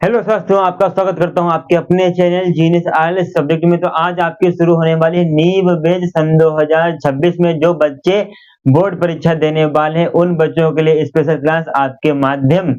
Hello दोस्तों, आपका स्वागत करता हूं आपके अपने चैनल जीनियस आईएलटीएस सब्जेक्ट में। तो आज आपकी शुरू होने वाली है नीव बेच सन 2026 में जो बच्चे बोर्ड परीक्षा देने वाले हैं उन बच्चों के लिए स्पेशल क्लास आपके माध्यम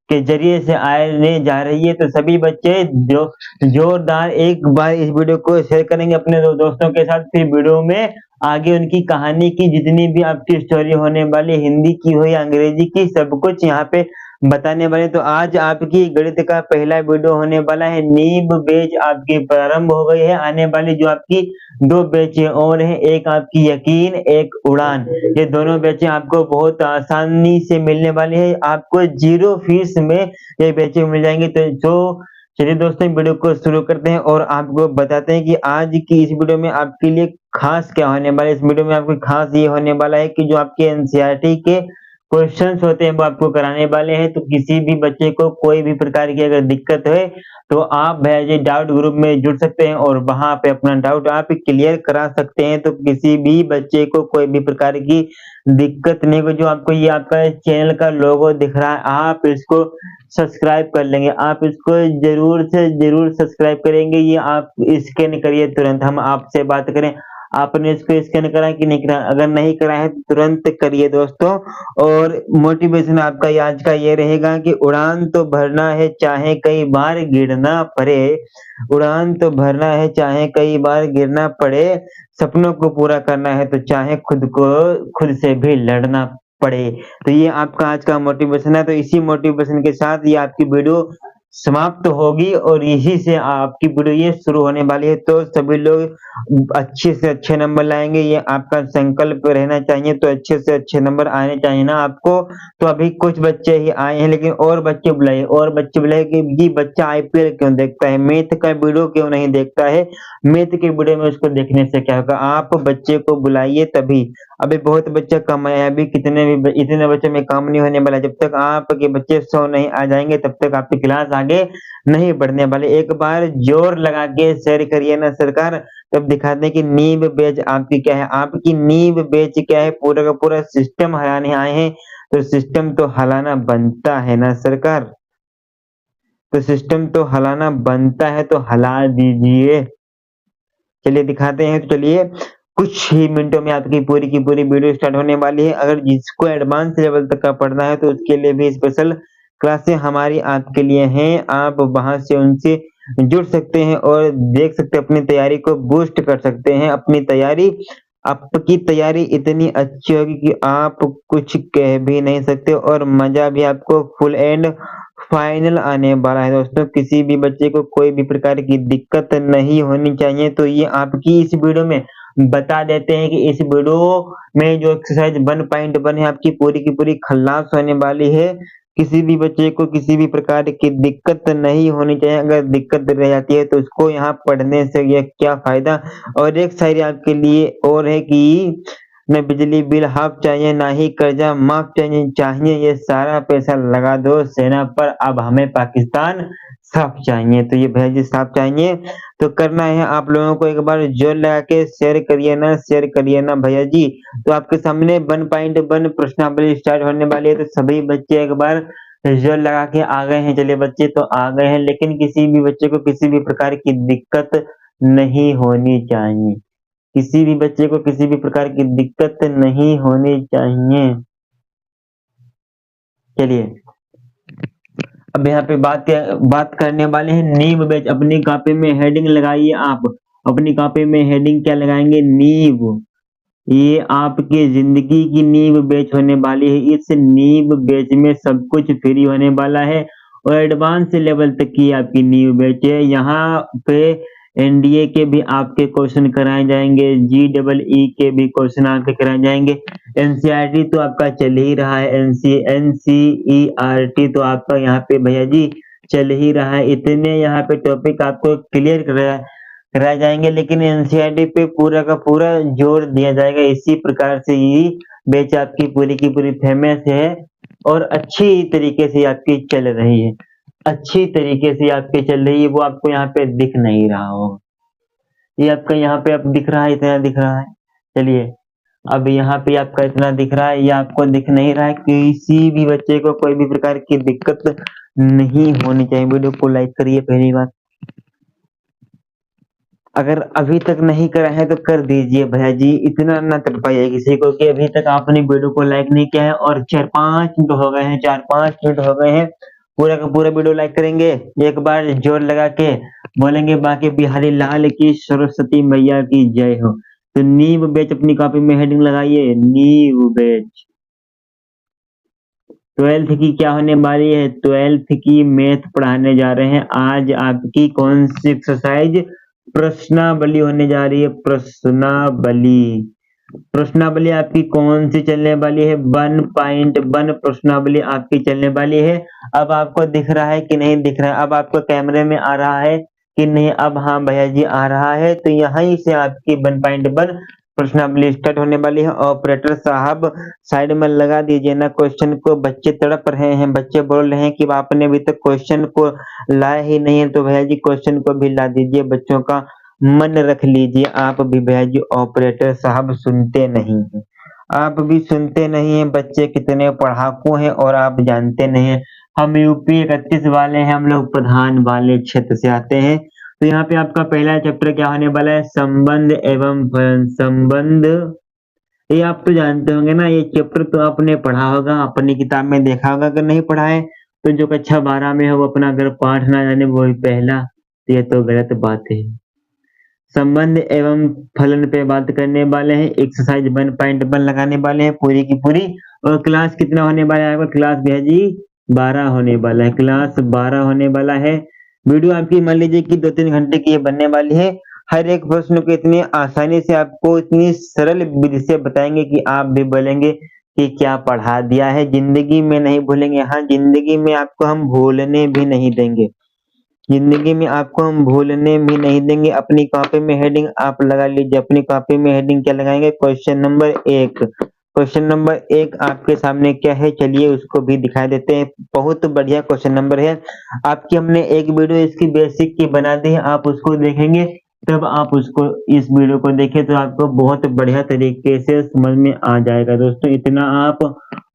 के जरिए से आने जा रही है। तो सभी बच्चे जो जोरदार एक बार इस वीडियो को शेयर करेंगे अपने दोस्तों के साथ। फिर वीडियो में आगे उनकी कहानी की जितनी भी आपकी स्टोरी होने वाली, हिंदी की हो या अंग्रेजी की, सब कुछ यहाँ पे बताने वाले। तो आज आपकी गणित का पहला वीडियो होने वाला है। नीब बैच आपकी प्रारंभ हो गई है। आने वाली जो आपकी दो बैचें और हैं, एक आपकी यकीन, एक उड़ान, ये दोनों बैचें आपको बहुत आसानी से मिलने वाली है। आपको 0 फीस में ये बैचें मिल जाएंगे। तो चलिए दोस्तों, वीडियो को शुरू करते हैं और आपको बताते हैं कि आज की इस वीडियो में आपके लिए खास क्या होने वाला है। इस वीडियो में आपको खास ये होने वाला है कि जो आपके एनसीईआरटी के क्वेश्चंस होते हैं वो आपको कराने वाले हैं। तो किसी भी बच्चे को कोई भी प्रकार की अगर दिक्कत है तो आप भैया जी डाउट ग्रुप में जुड़ सकते हैं और वहां पे अपना डाउट आप क्लियर करा सकते हैं। तो किसी भी बच्चे को कोई भी प्रकार की दिक्कत नहीं हो। जो आपको ये आपका चैनल का लोगो दिख रहा है, आप इसको सब्सक्राइब कर लेंगे। आप इसको जरूर से जरूर सब्सक्राइब करेंगे। ये आप स्कैन करिए तुरंत। हम आपसे बात करें, आपने इसको स्कैन करा कि नहीं करा? अगर नहीं करा है तो तुरंत करिए दोस्तों। और मोटिवेशन आपका आज का ये रहेगा कि उड़ान तो भरना है चाहे कई बार गिरना पड़े। उड़ान तो भरना है चाहे कई बार गिरना पड़े। सपनों को पूरा करना है तो चाहे खुद से भी लड़ना पड़े। तो ये आपका आज का मोटिवेशन है। तो इसी मोटिवेशन के साथ ये आपकी वीडियो समाप्त होगी और इसी से आपकी वीडियो ये शुरू होने वाली है। तो सभी लोग अच्छे से अच्छे नंबर लाएंगे, ये आपका संकल्प रहना चाहिए। तो अच्छे से अच्छे नंबर आने चाहिए ना आपको। तो अभी कुछ बच्चे ही आए हैं, लेकिन और बच्चे बुलाए कि ये बच्चा आईपीएल क्यों देखता है, मैथ का वीडियो क्यों नहीं देखता है। मैथ के वीडियो में उसको देखने से क्या होगा, आप बच्चे को बुलाइए तभी। अभी बहुत बच्चा कम आया, अभी इतने बच्चे में काम नहीं होने वाला। जब तक आपके बच्चे 100 नहीं आ जाएंगे तब तक आपकी क्लास आगे नहीं बढ़ने वाले। एक बार जोर लगा के शेयर करिए ना सरकार, तब दिखाते हैं कि नींव बेच आपकी क्या है। आपकी नींव बेच क्या है, पूरा का पूरा सिस्टम हराने आए हैं। तो सिस्टम तो हलाना बनता है ना सरकार। तो सिस्टम तो हलाना बनता है, तो हला दीजिए। चलिए दिखाते हैं। तो चलिए, कुछ ही मिनटों में आपकी पूरी की पूरी वीडियो स्टार्ट होने वाली है। अगर जिसको एडवांस लेवल तक का पढ़ना है तो उसके लिए भी स्पेशल क्लासें हमारी आपके लिए हैं। आप वहां से उनसे जुड़ सकते हैं और देख सकते हैं, अपनी तैयारी को बूस्ट कर सकते हैं। आपकी तैयारी इतनी अच्छी होगी कि आप कुछ कह भी नहीं सकते और मजा भी आपको फुल एंड फाइनल आने वाला है। दोस्तों, किसी भी बच्चे को कोई भी प्रकार की दिक्कत नहीं होनी चाहिए। तो ये आपकी इस वीडियो में बता देते हैं कि इस वीडियो में जो एक्सरसाइज 1.1 है आपकी पूरी की पूरी खल्लास होने वाली है। किसी भी बच्चे को किसी भी प्रकार की दिक्कत नहीं होनी चाहिए। अगर दिक्कत रह जाती है तो उसको यहाँ पढ़ने से ये क्या फायदा। और एक शायरी आपके लिए और है कि न बिजली बिल हाफ चाहिए, ना ही कर्जा माफ चाहिए, ये सारा पैसा लगा दो सेना पर, अब हमें पाकिस्तान साफ चाहिए। तो ये भैया जी साफ चाहिए। तो करना है आप लोगों को, एक बार जोर लगा के शेयर करिए ना भैया जी। तो आपके सामने 1.1 प्रश्नावली स्टार्ट होने वाली है। तो सभी बच्चे एक बार जोर लगा के आ गए हैं। चलिए बच्चे तो आ गए हैं, लेकिन किसी भी बच्चे को किसी भी प्रकार की दिक्कत नहीं होनी चाहिए। किसी भी बच्चे को किसी भी प्रकार की दिक्कत नहीं होनी चाहिए। चलिए, अब यहाँ पे बात करने वाले हैं नींव बैच। अपनी कॉपी में हेडिंग लगाइए। आप अपनी कॉपी में हेडिंग क्या लगाएंगे, नींव। ये आपकी जिंदगी की नींव बैच होने वाली है। इस नींव बैच में सब कुछ फ्री होने वाला है और एडवांस लेवल तक की आपकी नींव बैच है। यहाँ पे एनडीए के भी आपके क्वेश्चन कराए जाएंगे, GEE के भी क्वेश्चन आपके कराए जाएंगे। एनसीईआरटी तो आपका चल ही रहा है, एनसीईआरटी तो आपका यहाँ पे भैया जी चल ही रहा है। इतने यहाँ पे टॉपिक आपको क्लियर कराए जाएंगे, लेकिन एनसीईआरटी पे पूरा का पूरा जोर दिया जाएगा। इसी प्रकार से ये बैच आपकी पूरी की पूरी फेमस है और अच्छी तरीके से आपकी चल रही है। अच्छी तरीके से आपकी चल रही है, वो आपको यहाँ पे दिख नहीं रहा हो। ये आपका यहाँ पे अब दिख रहा है, इतना दिख रहा है। चलिए, अब यहाँ पे आपका इतना दिख रहा है, ये आपको दिख नहीं रहा है। किसी भी बच्चे को कोई भी प्रकार की दिक्कत नहीं होनी चाहिए। वीडियो को लाइक करिए पहली बात। अगर अभी तक नहीं करा है तो कर दीजिए भैया जी, इतना ना तड़पाइए किसी को कि अभी तक आपने वीडियो को लाइक नहीं किया है और 4-5 मिनट हो गए हैं, 4-5 मिनट हो गए हैं। पूरा का पूरा वीडियो लाइक करेंगे, एक बार जोर लगा के बोलेंगे बाकी बिहारी लाल की, सरस्वती मैया की जय हो। तो नींव बेच अपनी कॉपी में हेडिंग लगाइए, नींव बेच। 12th की क्या होने वाली है? 12th की मैथ पढ़ाने जा रहे हैं। आज आपकी कौन सी एक्सरसाइज? प्रश्नावली होने जा रही है, प्रश्नावली। प्रश्नावली आपकी कौन सी चलने वाली है? 1.1 प्रश्नावली आपकी चलने वाली है। अब आपको दिख रहा है कि नहीं दिख रहा है? अब आपको कैमरे में आ रहा है कि नहीं? अब हाँ भैया जी आ रहा है। तो यहीं से आपकी 1.1 प्रश्नावली स्टार्ट होने वाली है। ऑपरेटर साहब साइड में लगा दीजिए ना क्वेश्चन को, बच्चे तड़प रहे हैं, बच्चे बोल रहे हैं कि आपने अभी तक क्वेश्चन को लाया ही नहीं है। तो भैया जी क्वेश्चन को भी ला दीजिए, बच्चों का मन रख लीजिए। आप भी भैया जी ऑपरेटर साहब सुनते नहीं हैं, आप भी सुनते नहीं हैं। बच्चे कितने पढ़ाकू हैं और आप जानते नहीं हैं। हम यूपी 31 वाले हैं, हम लोग प्रधान वाले क्षेत्र से आते हैं। तो यहाँ पे आपका पहला चैप्टर क्या होने वाला है? संबंध एवं फलन। संबंध, ये आप तो जानते होंगे ना, ये चैप्टर तो आपने पढ़ा होगा, अपनी किताब में देखा होगा। अगर नहीं पढ़ा है तो जो कक्षा 12 में है वो अपना अगर पाठ ना जाने वो ही पहला, तो ये तो गलत बात है। संबंध एवं फलन पे बात करने वाले हैं, एक्सरसाइज 1.1 लगाने वाले हैं पूरी की पूरी। और क्लास कितना होने वाला है आपका? क्लास भैया जी 12 होने वाला है, क्लास 12 होने वाला है। वीडियो आपकी मान लीजिए कि 2-3 घंटे की ये बनने वाली है। हर एक प्रश्न को इतनी आसानी से आपको इतनी सरल विधि से बताएंगे कि आप भी बोलेंगे कि क्या पढ़ा दिया है। जिंदगी में नहीं भूलेंगे, हाँ जिंदगी में आपको हम भूलने भी नहीं देंगे, जिंदगी में आपको हम भूलने भी नहीं देंगे। अपनी कॉपी में हेडिंग आप लगा लीजिए, अपनी कॉपी में हेडिंग क्या लगाएंगे? Question number 1। क्वेश्चन नंबर 1 आपके सामने क्या है, चलिए उसको भी दिखा देते हैं। बहुत बढ़िया क्वेश्चन नंबर है। आपकी हमने एक वीडियो इसकी बेसिक की बना दी है, आप उसको देखेंगे तब आप उसको, इस वीडियो को देखें तो आपको बहुत बढ़िया तरीके से समझ में आ जाएगा। दोस्तों इतना आप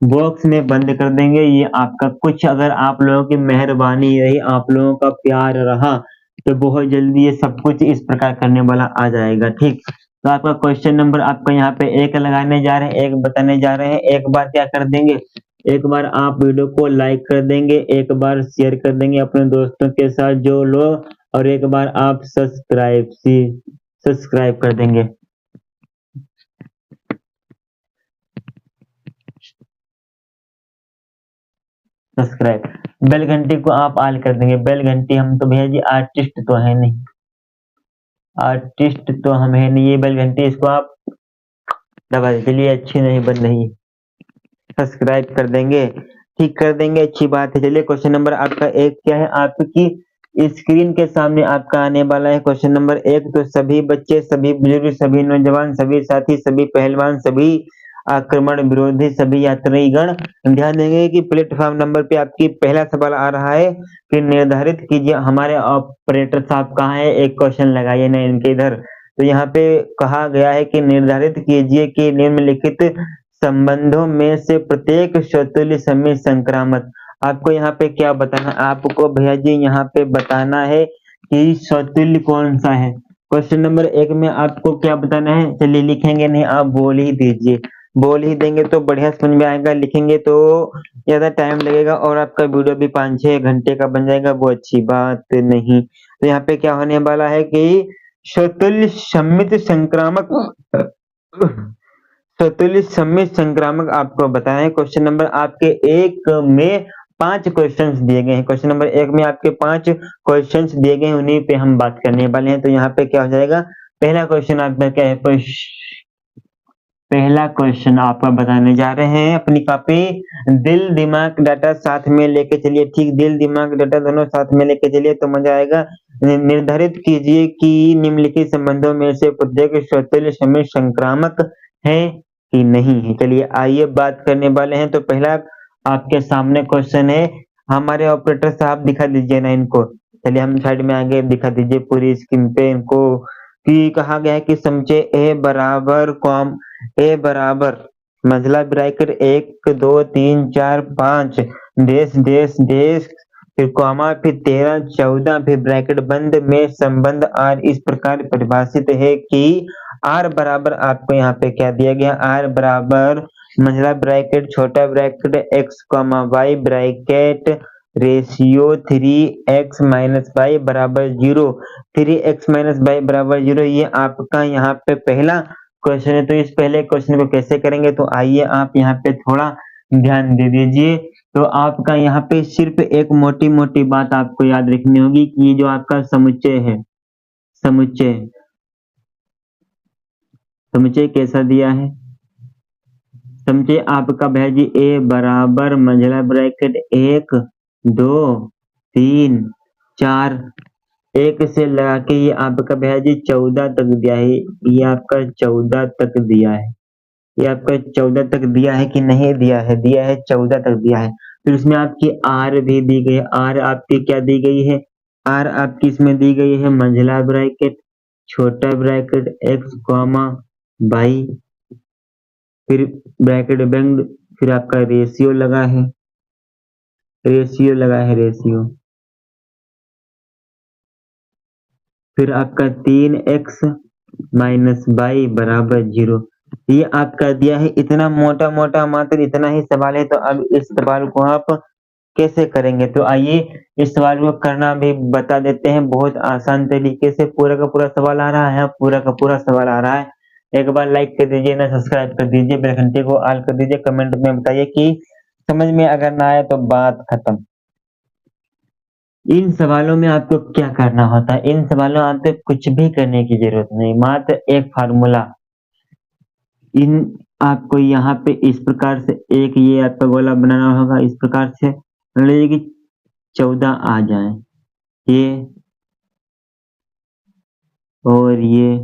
बॉक्स में बंद कर देंगे, ये आपका कुछ अगर आप लोगों की मेहरबानी रही, आप लोगों का प्यार रहा तो बहुत जल्दी ये सब कुछ इस प्रकार करने वाला आ जाएगा। ठीक, तो आपका क्वेश्चन नंबर आपका यहाँ पे 1 लगाने जा रहे हैं, 1 बताने जा रहे हैं। एक बार क्या कर देंगे, एक बार आप वीडियो को लाइक कर देंगे, एक बार शेयर कर देंगे अपने दोस्तों के साथ जो लोग, और एक बार आप सब्सक्राइब कर देंगे। सब्सक्राइब, बेल घंटी को आप ऑल कर देंगे। बेल घंटी, हम तो भैया जी आर्टिस्ट तो है नहीं, आर्टिस्ट तो हम है नहीं। ये बेल घंटी इसको आप दबा दीजिए, चलिए अच्छी नहीं बन रही, सब्सक्राइब कर देंगे, ठीक कर देंगे, अच्छी बात है। चलिए क्वेश्चन नंबर आपका 1 क्या है? आपकी स्क्रीन के सामने आपका आने वाला है क्वेश्चन नंबर 1। तो सभी बच्चे, सभी बुजुर्ग, सभी नौजवान, सभी साथी, सभी पहलवान, सभी आक्रमण विरोधी, सभी यात्रीगण ध्यान देंगे कि प्लेटफॉर्म नंबर पे आपकी पहला सवाल आ रहा है कि निर्धारित कीजिए। हमारे ऑपरेटर साहब कहाँ है? एक क्वेश्चन लगाइए ना इनके इधर। तो यहाँ पे कहा गया है कि निर्धारित कीजिए कि निम्नलिखित संबंधों में से प्रत्येक स्वतुल्य समय संक्रामक। आपको यहाँ पे क्या बताना है? आपको भैया जी यहाँ पे बताना है कि स्वतुल्य कौन सा है। क्वेश्चन नंबर 1 में आपको क्या बताना है? चलिए लिखेंगे नहीं, आप बोल ही दीजिए, बोल ही देंगे तो बढ़िया समझ में आएगा। लिखेंगे तो ज्यादा टाइम लगेगा और आपका वीडियो भी 5-6 घंटे का बन जाएगा, वो अच्छी बात नहीं। तो यहाँ पे क्या होने वाला है कि स्वतुल्य सम्मित संक्रामक, स्वतुल्य सम्मित संक्रामक आपको बताएं। क्वेश्चन नंबर आपके 1 में 5 क्वेश्चंस दिए गए हैं। क्वेश्चन नंबर 1 में आपके 5 क्वेश्चंस दिए गए हैं, उन्हीं पे हम बात करने वाले हैं। तो यहाँ पे क्या हो जाएगा? पहला क्वेश्चन आपका क्या है? पहला क्वेश्चन आपका बताने जा रहे हैं। अपनी कॉपी, दिल दिमाग डाटा साथ में लेके चलिए। ठीक, दिल दिमाग डाटा दोनों साथ में लेके चलिए तो मजा आएगा। निर्धारित कीजिए कि निम्नलिखित संबंधों में से प्रत्येक स्वतुल्य समय संक्रामक है कि नहीं है। चलिए आइए बात करने वाले हैं। तो पहला आपके सामने क्वेश्चन है, हमारे ऑपरेटर साहब दिखा दीजिए ना इनको। चलिए हम साइड में आगे दिखा दीजिए पूरी स्क्रीन पे इनको, कि कहा गया है कि समझे ए बराबर मंझला ब्रैकेट 1 2 3 4 5 देश देश देश फिर कॉमा, फिर 13, 14, फिर ब्रैकेट बंद में संबंध आर इस प्रकार परिभाषित है कि आर बराबर आपको यहाँ पे क्या दिया गया, आर बराबर मंझला ब्रैकेट छोटा bracket x comma y bracket ratio 3x minus y बराबर 0, 3x माइनस वाई बराबर 0, ये आपका यहाँ पे पहला क्वेश्चन है। तो इस पहले क्वेश्चन को कैसे करेंगे, तो आइए आप यहाँ पे थोड़ा ध्यान दे दीजिए। तो आपका यहाँ पे सिर्फ एक मोटी मोटी बात आपको याद रखनी होगी कि ये जो आपका समुच्चय है, समुच्चय समुच्चय कैसा दिया है, समुच्चय आपका भैया जी ए बराबर मंझला ब्रैकेट 1 2 3 4 एक से लगा के ये आपका भैया जी 14 तक दिया है, ये आपका 14 तक दिया है, ये आपका 14 तक दिया है कि नहीं दिया है, दिया है 14 तक दिया है। फिर उसमें आपकी आर भी दी गई है, आर आपकी क्या दी गई है, आर आपकी इसमें दी गई है मंझला ब्रैकेट छोटा ब्रैकेट एक्स कॉमा बाई, फिर ब्रैकेट बंद, फिर आपका रेशियो लगा है, रेशियो लगा है रेशियो, फिर आपका 3x माइनस बाई बराबर 0, ये आपका दिया है। इतना मोटा मोटा मात्र इतना ही सवाल है। तो अब इस सवाल को आप कैसे करेंगे, तो आइए इस सवाल को करना भी बता देते हैं बहुत आसान तरीके से। पूरा का पूरा सवाल आ रहा है, पूरा का पूरा सवाल आ रहा है, एक बार लाइक कर दीजिए ना, सब्सक्राइब कर दीजिए, बेल घंटे को ऑल कर दीजिए, कमेंट में बताइए कि समझ में अगर ना आए तो बात खत्म। इन सवालों में आपको क्या करना होता है, इन सवालों में आपको कुछ भी करने की जरूरत नहीं, मात्र एक फार्मूला, इन आपको यहाँ पे इस प्रकार से एक ये आपका गोला बनाना होगा, इस प्रकार से मान लीजिए कि 14 आ जाए, ये और ये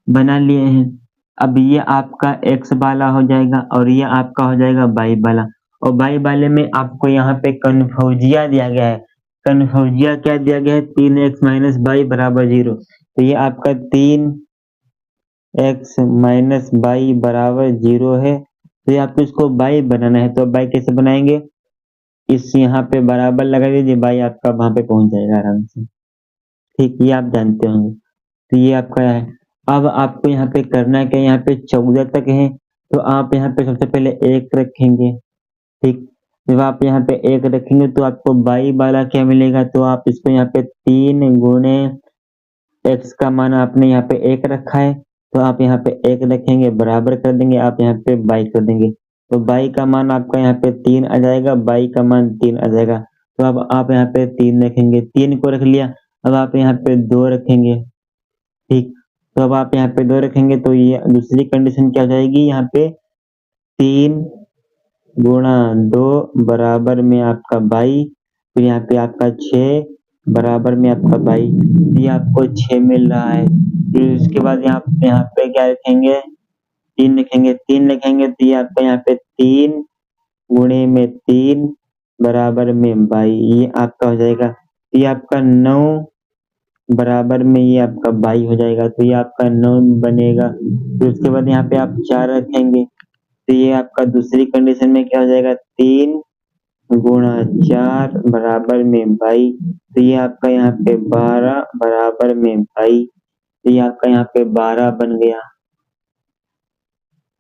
बना लिए हैं। अब ये आपका x वाला हो जाएगा और ये आपका हो जाएगा y वाला, और y वाले में आपको यहाँ पे कन्फ्यूजिया दिया गया है, कन्फ्यूजिया क्या दिया गया है, 3x माइनस वाई बराबर 0, तो ये आपका 3x माइनस वाई बराबर 0 है। तो ये आपको इसको y बनाना है, तो y कैसे बनाएंगे, इस यहाँ पे बराबर लगा दीजिए, y आपका वहां पे पहुंच जाएगा आराम से, ठीक, ये आप जानते होंगे। तो ये आपका है। अब आपको यहाँ पे करना क्या, यहाँ पे 14 तक है, तो आप यहाँ पे सबसे पहले 1 रखेंगे, ठीक, जब आप यहाँ पे 1 रखेंगे तो आपको बाई वाला क्या मिलेगा, तो आप इसको यहाँ पे 3 गुणे x का मान आपने यहाँ पे 1 रखा है, तो आप यहाँ पे 1 रखेंगे बराबर कर देंगे, आप यहाँ पे बाई कर देंगे, तो बाई का मान आपका यहाँ पे 3 आ जाएगा, बाई का मान 3 आ जाएगा, तो अब आप यहाँ पे 3 रखेंगे, 3 को रख लिया, अब आप यहाँ पे 2 रखेंगे, ठीक, तो अब आप यहाँ पे 2 रखेंगे तो ये दूसरी कंडीशन क्या हो जाएगी, यहाँ पे 3 गुणा 2 बराबर में आपका 22, फिर यहाँ पे आपका 6 बराबर में आपका 22, ये आपको 6 मिल रहा है। फिर उसके बाद यहाँ पे क्या रखेंगे, 3 रखेंगे, 3 रखेंगे तो ये आपका यहाँ पे 3 गुणे में 3 बराबर में 22, ये आपका हो जाएगा, ये आपका 9 बराबर में ये आपका 22 हो जाएगा, तो ये आपका 9 बनेगा। फिर उसके बाद यहाँ पे आप 4 रखेंगे, तो ये आपका दूसरी कंडीशन में क्या हो जाएगा, 3 गुणा 4 बराबर में 22, तो ये आपका यहाँ पे 12 बराबर में 22, तो ये आपका यहाँ पे 12 बन गया।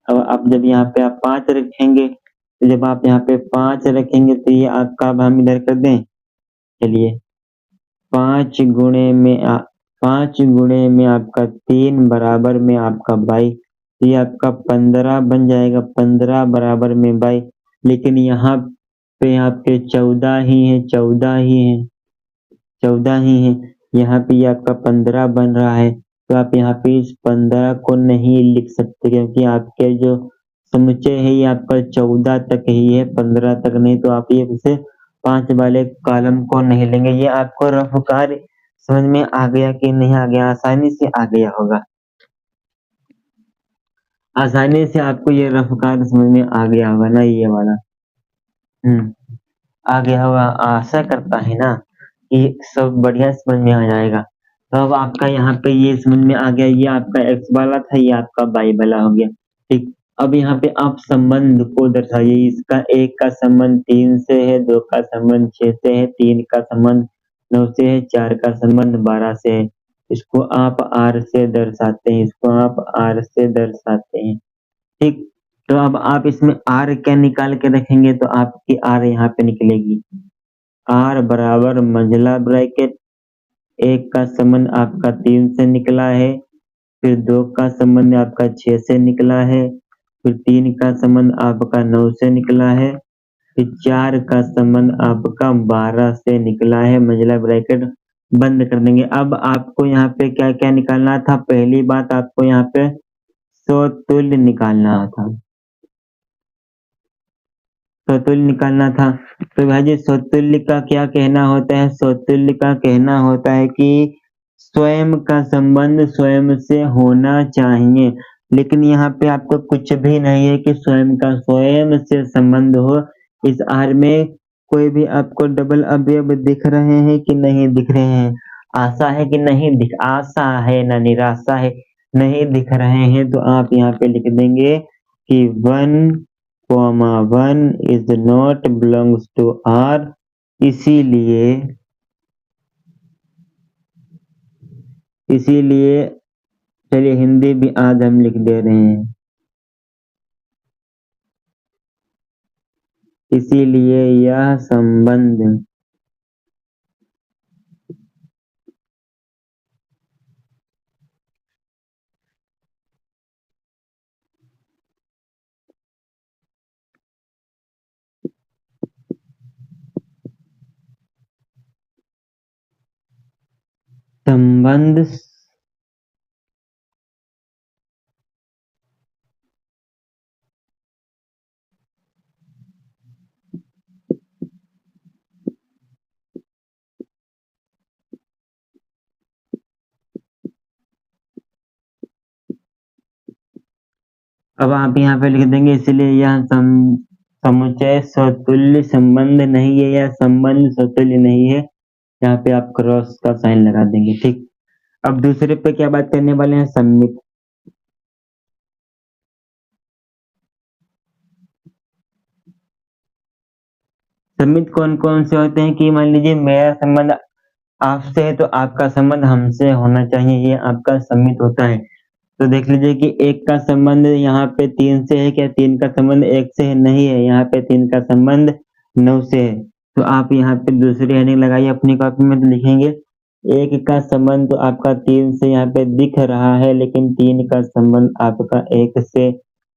अब आप जब यहाँ पे आप 5 रखेंगे, तो जब आप यहाँ पे 5 रखेंगे तो ये आपका, अब हम इधर कर दें, चलिए 5 गुणे में आपका 3 बराबर में आपका 22, तो ये आपका 15 बन जाएगा, 15 बराबर में 22, लेकिन यहाँ पे आपके 14 ही है, 14 ही है, 14 ही है, यहाँ पे ये आपका 15 बन रहा है, तो आप यहाँ पे इस 15 को नहीं लिख सकते क्योंकि आपके जो समुच्चय है ये आपका 14 तक ही है, 15 तक नहीं, तो आप ये उसे 5 वाले कॉलम को नहीं लेंगे। ये आपको रफ कार्य समझ में आ गया कि नहीं आ गया, आसानी से आ गया होगा, आसानी से आपको ये रफ कार्य समझ में आ गया होगा ना, ये वाला आ गया होगा, आशा करता है ना कि सब बढ़िया समझ में आ जाएगा। तो अब आपका यहाँ पे ये समझ में आ गया, ये आपका x वाला था, ये आपका y वाला हो गया, ठीक। अब यहाँ पे आप संबंध को दर्शाइए। इसका एक का संबंध 3 से है, 2 का संबंध 6 से है, 3 का संबंध 9 से है, 4 का संबंध 12 से है। इसको आप आर से दर्शाते हैं, इसको आप आर से दर्शाते हैं। ठीक, तो अब आप इसमें आर क्या निकाल के रखेंगे तो आपकी आर यहाँ पे निकलेगी। आर बराबर मंझला ब्रैकेट, एक का संबंध आपका 3 से निकला है, फिर 2 का संबंध आपका 6 से निकला है, फिर 3 का संबंध आपका 9 से निकला है, फिर 4 का संबंध आपका 12 से निकला है। मंझला ब्रैकेट बंद कर देंगे। अब आपको यहाँ पे क्या क्या निकालना था? पहली बात आपको यहाँ पे समतुल्य निकालना था, समतुल्य निकालना था। तो भाई जी समतुल्य का क्या कहना होता है? समतुल्य का कहना होता है कि स्वयं का संबंध स्वयं से होना चाहिए, लेकिन यहाँ पे आपको कुछ भी नहीं है कि स्वयं का स्वयं से संबंध हो। इस आर में कोई भी आपको डबल अवयव दिख रहे हैं कि नहीं दिख रहे हैं? आशा है कि नहीं दिख, आशा है ना निराशा है, नहीं दिख रहे हैं। तो आप यहाँ पे लिख देंगे कि 1, 1 is not belongs to R, इसीलिए चलिए हिंदी भी आज हम लिख दे रहे हैं। इसीलिए यह संबंध संबंध अब आप यहाँ पे लिख देंगे इसलिए यह समुच्चय स्वतुल्य संबंध नहीं है या संबंध स्वतुल्य नहीं है। यहाँ पे आप क्रॉस का साइन लगा देंगे। ठीक, अब दूसरे पे क्या बात करने वाले हैं? सम्मित। सम्मित कौन कौन से होते हैं? कि मान लीजिए मेरा संबंध आपसे है तो आपका संबंध हमसे होना चाहिए, ये आपका सम्मित होता है। तो देख लीजिए कि एक का संबंध यहाँ पे 3 से है, क्या 3 का संबंध 1 से है? नहीं है, यहाँ पे 3 का संबंध 9 से है। तो आप यहाँ पे दूसरी हेडिंग लगाइए अपनी कॉपी में, तो लिखेंगे एक का संबंध तो आपका 3 से यहाँ पे दिख रहा है, लेकिन 3 का संबंध आपका 1 से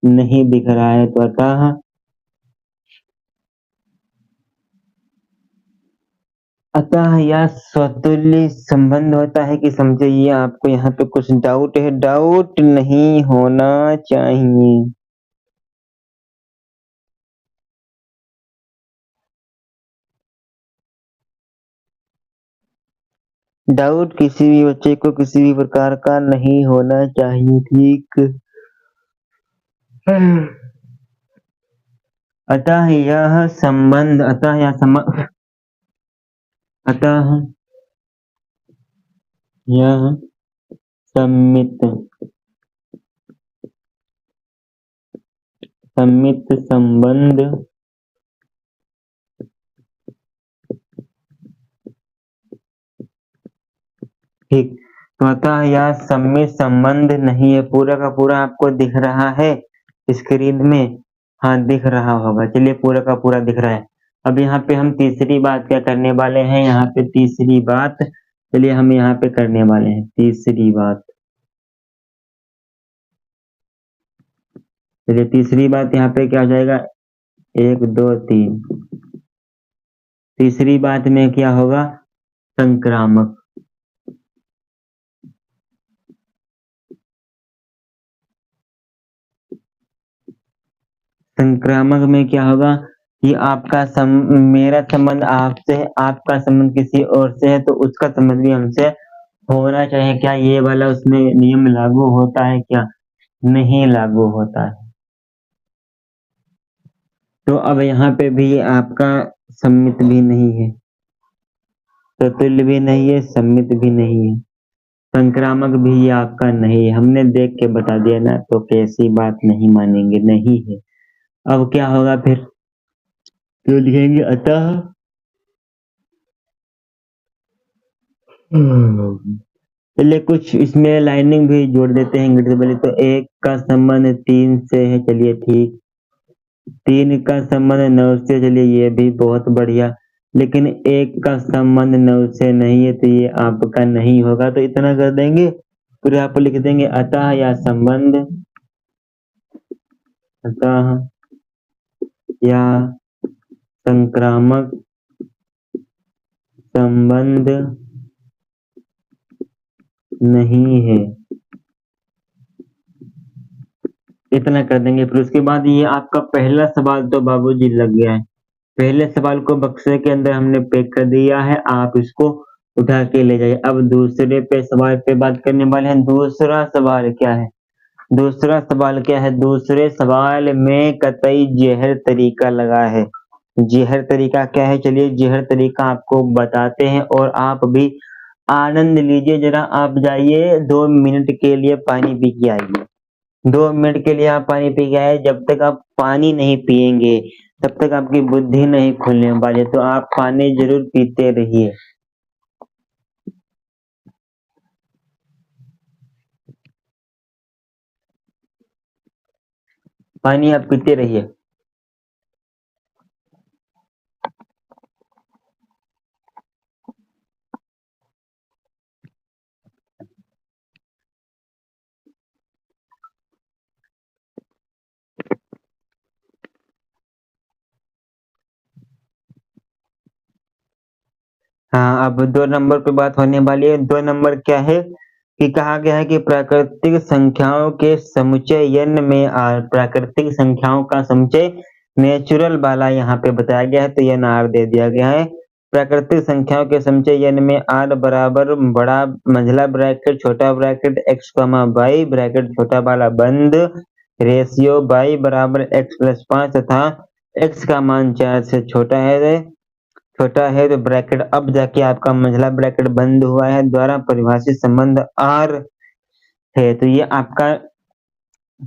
नहीं दिख रहा है। तो अतः यह स्वतुल्य संबंध होता है कि समझिए आपको यहाँ पे कुछ डाउट है? डाउट नहीं होना चाहिए। डाउट किसी भी बच्चे को किसी भी प्रकार का नहीं होना चाहिए। ठीक, अतः यह संबंध, अतः यह संबंध, अतः यह सम्मित सम्मित संबंध ठीक, तो अतः यह सम्मित संबंध नहीं है। पूरा का पूरा आपको दिख रहा है स्क्रीन में? हाँ दिख रहा होगा। चलिए पूरा का पूरा दिख रहा है। अब यहाँ पे हम तीसरी बात क्या करने वाले हैं? यहाँ पे तीसरी बात, चलिए हम यहाँ पे करने वाले हैं तीसरी बात। चलिए तीसरी बात यहाँ पे क्या हो जाएगा? 1 2 3। तीसरी बात में क्या होगा? संक्रामक। संक्रामक में क्या होगा कि आपका मेरा संबंध आपसे है, आपका संबंध किसी और से है, तो उसका संबंध भी हमसे होना चाहिए। क्या ये वाला उसमें नियम लागू होता है? क्या नहीं लागू होता है? तो अब यहाँ पे भी आपका सम्मित भी नहीं है, स्वतुल्य भी नहीं है, सम्मित भी नहीं है। संक्रामक भी ये आपका नहीं है। हमने देख के बता दिया ना, तो कैसी बात नहीं मानेंगे, नहीं है। अब क्या होगा फिर? तो लिखेंगे अतः चलिए कुछ इसमें लाइनिंग भी जोड़ देते हैं इंग्लिश वाली। तो एक का संबंध तीन से है, चलिए ठीक। तीन का संबंध नौ से, चलिए ये भी बहुत बढ़िया। लेकिन एक का संबंध नौ से नहीं है, तो ये आपका नहीं होगा। तो इतना कर देंगे, फिर आप लिख देंगे अतः या संबंध, अतः या संक्रामक संबंध नहीं है, इतना कर देंगे। फिर उसके बाद ये आपका पहला सवाल तो बाबूजी लग गया है। पहले सवाल को बक्से के अंदर हमने पैक कर दिया है, आप इसको उठा के ले जाइए। अब दूसरे पे सवाल पे बात करने वाले हैं। दूसरा सवाल क्या है? दूसरा सवाल क्या है? दूसरे सवाल में कतई जहर तरीका लगा है। जहर तरीका क्या है? चलिए जहर तरीका आपको बताते हैं और आप भी आनंद लीजिए। जरा आप जाइए 2 मिनट के लिए पानी पी के आइए। 2 मिनट के लिए आप पानी पी के आए। जब तक आप पानी नहीं पिएंगे तब तक आपकी बुद्धि नहीं खुलने वाली। तो आप पानी जरूर पीते रहिए। पानी आप पीते रहिए। हाँ, अब 2 नंबर पे बात होने वाली है। 2 नंबर क्या है कि कहा गया है कि प्राकृतिक संख्याओं के समुच्चय n में r, प्राकृतिक संख्याओं का समुच्चय नेचुरल वाला यहाँ पे बताया गया है, तो n r दे दिया गया है। प्राकृतिक संख्याओं के समुच्चय n में r बराबर बड़ा मंझला ब्रैकेट छोटा ब्रैकेट x, y ब्रैकेट छोटा वाला बंद, रेशियो y बराबर x+5 तथा x का मान 4 से छोटा है तो ब्रैकेट अब जाके आपका मंझला ब्रैकेट बंद हुआ है द्वारा परिभाषित संबंध आर है। तो ये आपका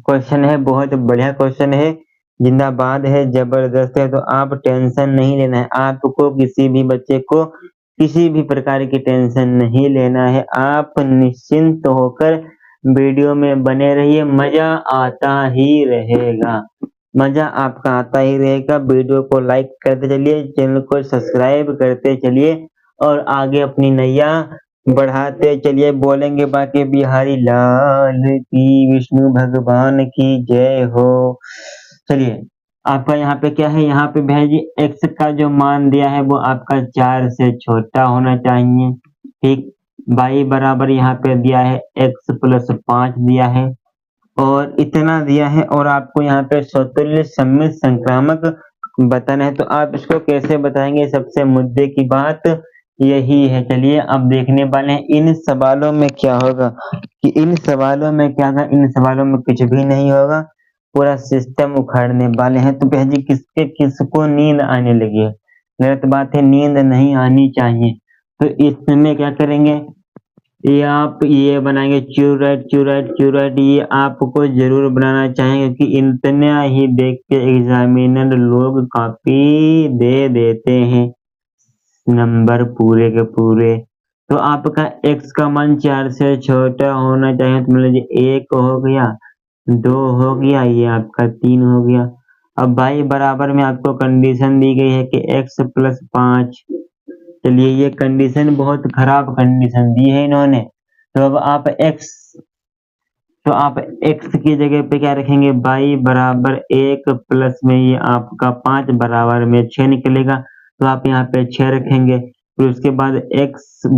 क्वेश्चन है, बहुत बढ़िया क्वेश्चन है, जिंदाबाद है, जबरदस्त है। तो आप टेंशन नहीं लेना है, आपको किसी भी बच्चे को किसी भी प्रकार की टेंशन नहीं लेना है। आप निश्चिंत होकर वीडियो में बने रहिए, मजा आता ही रहेगा, मजा आपका आता ही रहेगा। वीडियो को लाइक करते चलिए, चैनल को सब्सक्राइब करते चलिए और आगे अपनी नैया बढ़ाते चलिए। बोलेंगे बाकी बिहारी लाल की, विष्णु भगवान की जय हो। चलिए आपका यहाँ पे क्या है? यहाँ पे भैया जी x का जो मान दिया है वो आपका 4 से छोटा होना चाहिए, ठीक। y बराबर यहाँ पे दिया है x+5 दिया है और इतना दिया है, और आपको यहाँ पे स्वतुल्य सम्मित संक्रामक बताना है। तो आप इसको कैसे बताएंगे? सबसे मुद्दे की बात यही है। चलिए अब देखने वाले हैं इन सवालों में क्या होगा, कि इन सवालों में क्या होगा। इन सवालों में कुछ भी नहीं होगा, पूरा सिस्टम उखाड़ने वाले हैं। तो भैया जी किसको नींद आने लगी है? गलत बात है, नींद नहीं आनी चाहिए। तो इसमें क्या करेंगे, ये आप ये बनाएंगे चूराइट। ये आपको जरूर बनाना चाहेंगे कि इतना ही देख के एग्जामिनर लोग कॉपी दे देते हैं नंबर पूरे के पूरे। तो आपका x का मान 4 से छोटा होना चाहिए। तो मान लीजिए 1 हो गया, 2 हो गया, ये आपका 3 हो गया। अब y बराबर में आपको कंडीशन दी गई है कि x+5। चलिए ये कंडीशन बहुत खराब कंडीशन दी है इन्होंने। तो अब आप x की जगह पे क्या रखेंगे? y बराबर 1 प्लस में ये आपका 5 बराबर में 6 निकलेगा, तो आप यहाँ पे 6 रखेंगे। फिर उसके बाद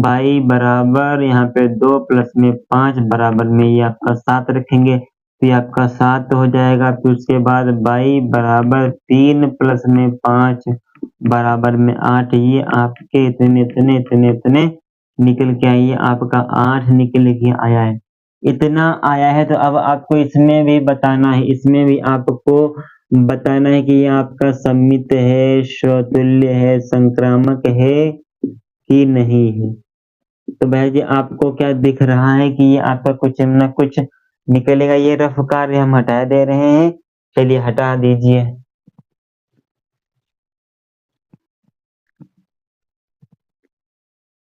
y बराबर यहाँ पे 2 प्लस में 5 बराबर में ये आपका 7 रखेंगे, तो ये आपका 7 हो जाएगा। फिर उसके बाद y बराबर 3 प्लस में 5 बराबर में 8, ये आपके इतने निकल के आइए, आपका 8 निकल के आया है। इतना आया है, तो अब आपको इसमें भी बताना है, इसमें भी आपको बताना है कि ये आपका सम्मित है, स्वतुल्य है, संक्रामक है कि नहीं है। तो भाई जी आपको क्या दिख रहा है कि ये आपका कुछ न कुछ निकलेगा। ये रफ कार्य हम हटा दे रहे हैं, चलिए हटा दीजिए।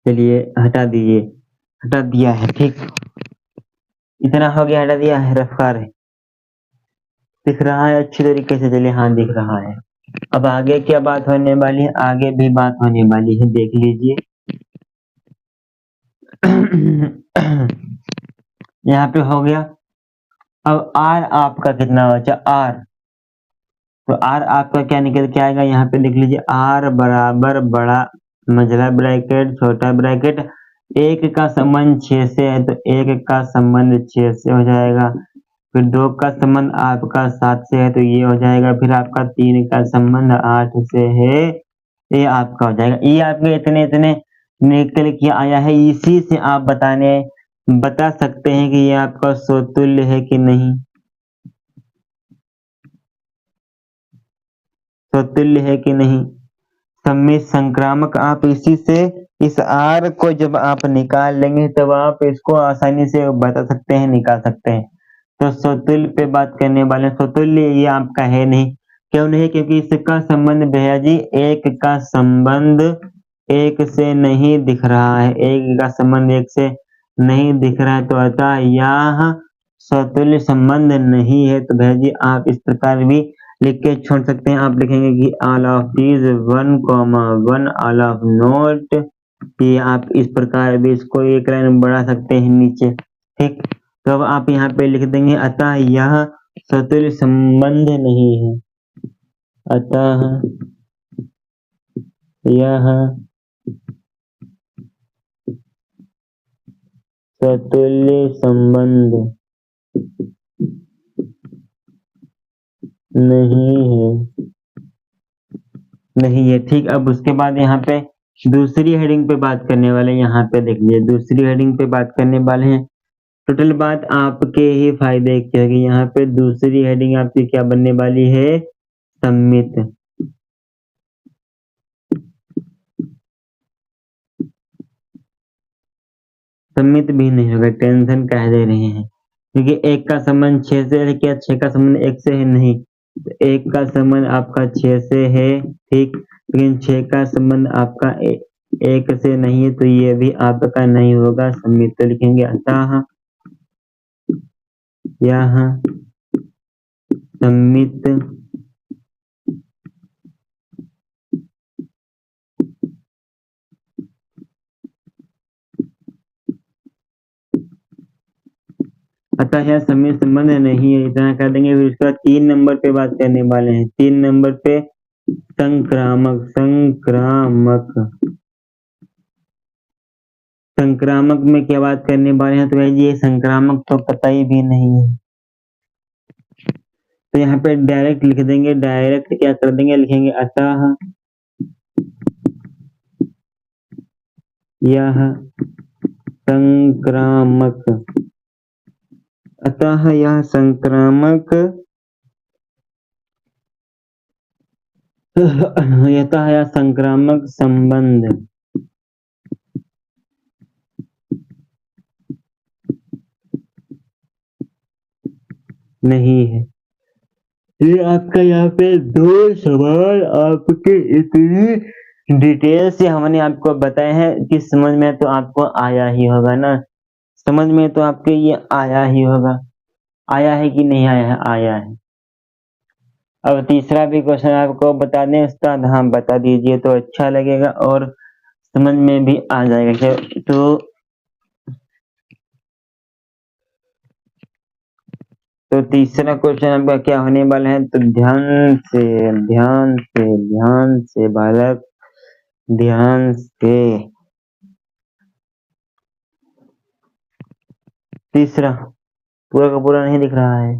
चलिए हटा दीजिए, हटा दिया है, ठीक। इतना हो गया, हटा दिया है रफ कार्य। दिख रहा है अच्छी तरीके से, चलिए हाँ दिख रहा है। अब आगे क्या बात होने वाली है, आगे भी बात होने वाली है, देख लीजिए। यहाँ पे हो गया। अब आर आपका कितना बचा, आर। तो आर आपका क्या निकल के आएगा, यहाँ पे लिख लीजिए, आर बराबर बड़ा मझला ब्रैकेट छोटा ब्रैकेट, एक का संबंध 6 से है तो एक का संबंध 6 से हो जाएगा। फिर 2 का संबंध आपका 7 से है तो ये हो जाएगा। फिर आपका 3 का संबंध 8 से है, ये आपका हो जाएगा। ये आपके इतने इतने निकल के आया है, इसी से आप बता सकते हैं कि ये आपका समतुल्य है कि नहीं, समतुल्य है कि नहीं। सममित संक्रामक आप इसी से, इस आर को जब आप निकाल लेंगे तब आप इसको आसानी से बता सकते हैं, निकाल सकते हैं। तो समतुल्य पे बात करने वाले हैं। समतुल्य ये आपका है नहीं, क्यों नहीं, क्योंकि इसका संबंध भैया जी एक का संबंध एक से नहीं दिख रहा है, एक का संबंध एक से नहीं दिख रहा है, तो अतः यह समतुल्य संबंध नहीं है। तो भैया जी आप इस प्रकार भी लिख के छोड़ सकते हैं। आप लिखेंगे कि all of these 1,1 all of note, ये आप इस प्रकार भी इसको एक लाइन बढ़ा सकते हैं नीचे, ठीक। तो अब आप यहाँ पे लिख देंगे, अतः यह समतुल्य संबंध नहीं है, अतः यह समतुल्य संबंध नहीं है, नहीं है, ठीक। अब उसके बाद यहाँ पे दूसरी हेडिंग पे बात करने वाले हैं। यहाँ पे देख लीजिए, दूसरी हेडिंग पे बात करने वाले हैं। टोटल बात आपके ही फायदे की होगी। यहाँ पे दूसरी हेडिंग आपकी क्या बनने वाली है, सम्मित। सम्मित भी नहीं होगा, टेंशन कह दे रहे हैं, क्योंकि एक का संबंध 6 से है, क्या 6 का संबंध 1 से है, नहीं। तो एक का संबंध आपका 6 से है, ठीक, लेकिन 6 का संबंध आपका एक से नहीं है, तो ये भी आपका नहीं होगा सम्मित। तो लिखेंगे अतः यह सम्मित अतः यह सम्मित संबंध नहीं है, इतना कर देंगे। फिर उसके बाद 3 नंबर पे बात करने वाले हैं। 3 नंबर पे संक्रामक, संक्रामक, संक्रामक में क्या बात करने वाले हैं, तो भाई ये संक्रामक तो पता ही भी नहीं है। तो यहाँ पे डायरेक्ट लिख देंगे, डायरेक्ट क्या कर देंगे, लिखेंगे अतः यह संक्रामक, अतः यह संक्रामक, अतः यह संक्रामक संबंध नहीं है। ये आपका यहाँ पे 2 सवाल आपके इतनी डिटेल से हमने आपको बताए हैं कि समझ में तो आपको आया ही होगा ना, समझ में तो आपके ये आया ही होगा। आया है कि नहीं आया है, आया है। अब तीसरा भी क्वेश्चन आपको बता दें उस्ताद, हाँ बता दीजिए तो अच्छा लगेगा और समझ में भी आ जाएगा। तो तीसरा क्वेश्चन आपका क्या होने वाला है, तो ध्यान से, ध्यान से, ध्यान से बालक, ध्यान से। तीसरा पूरा का पूरा नहीं दिख रहा है।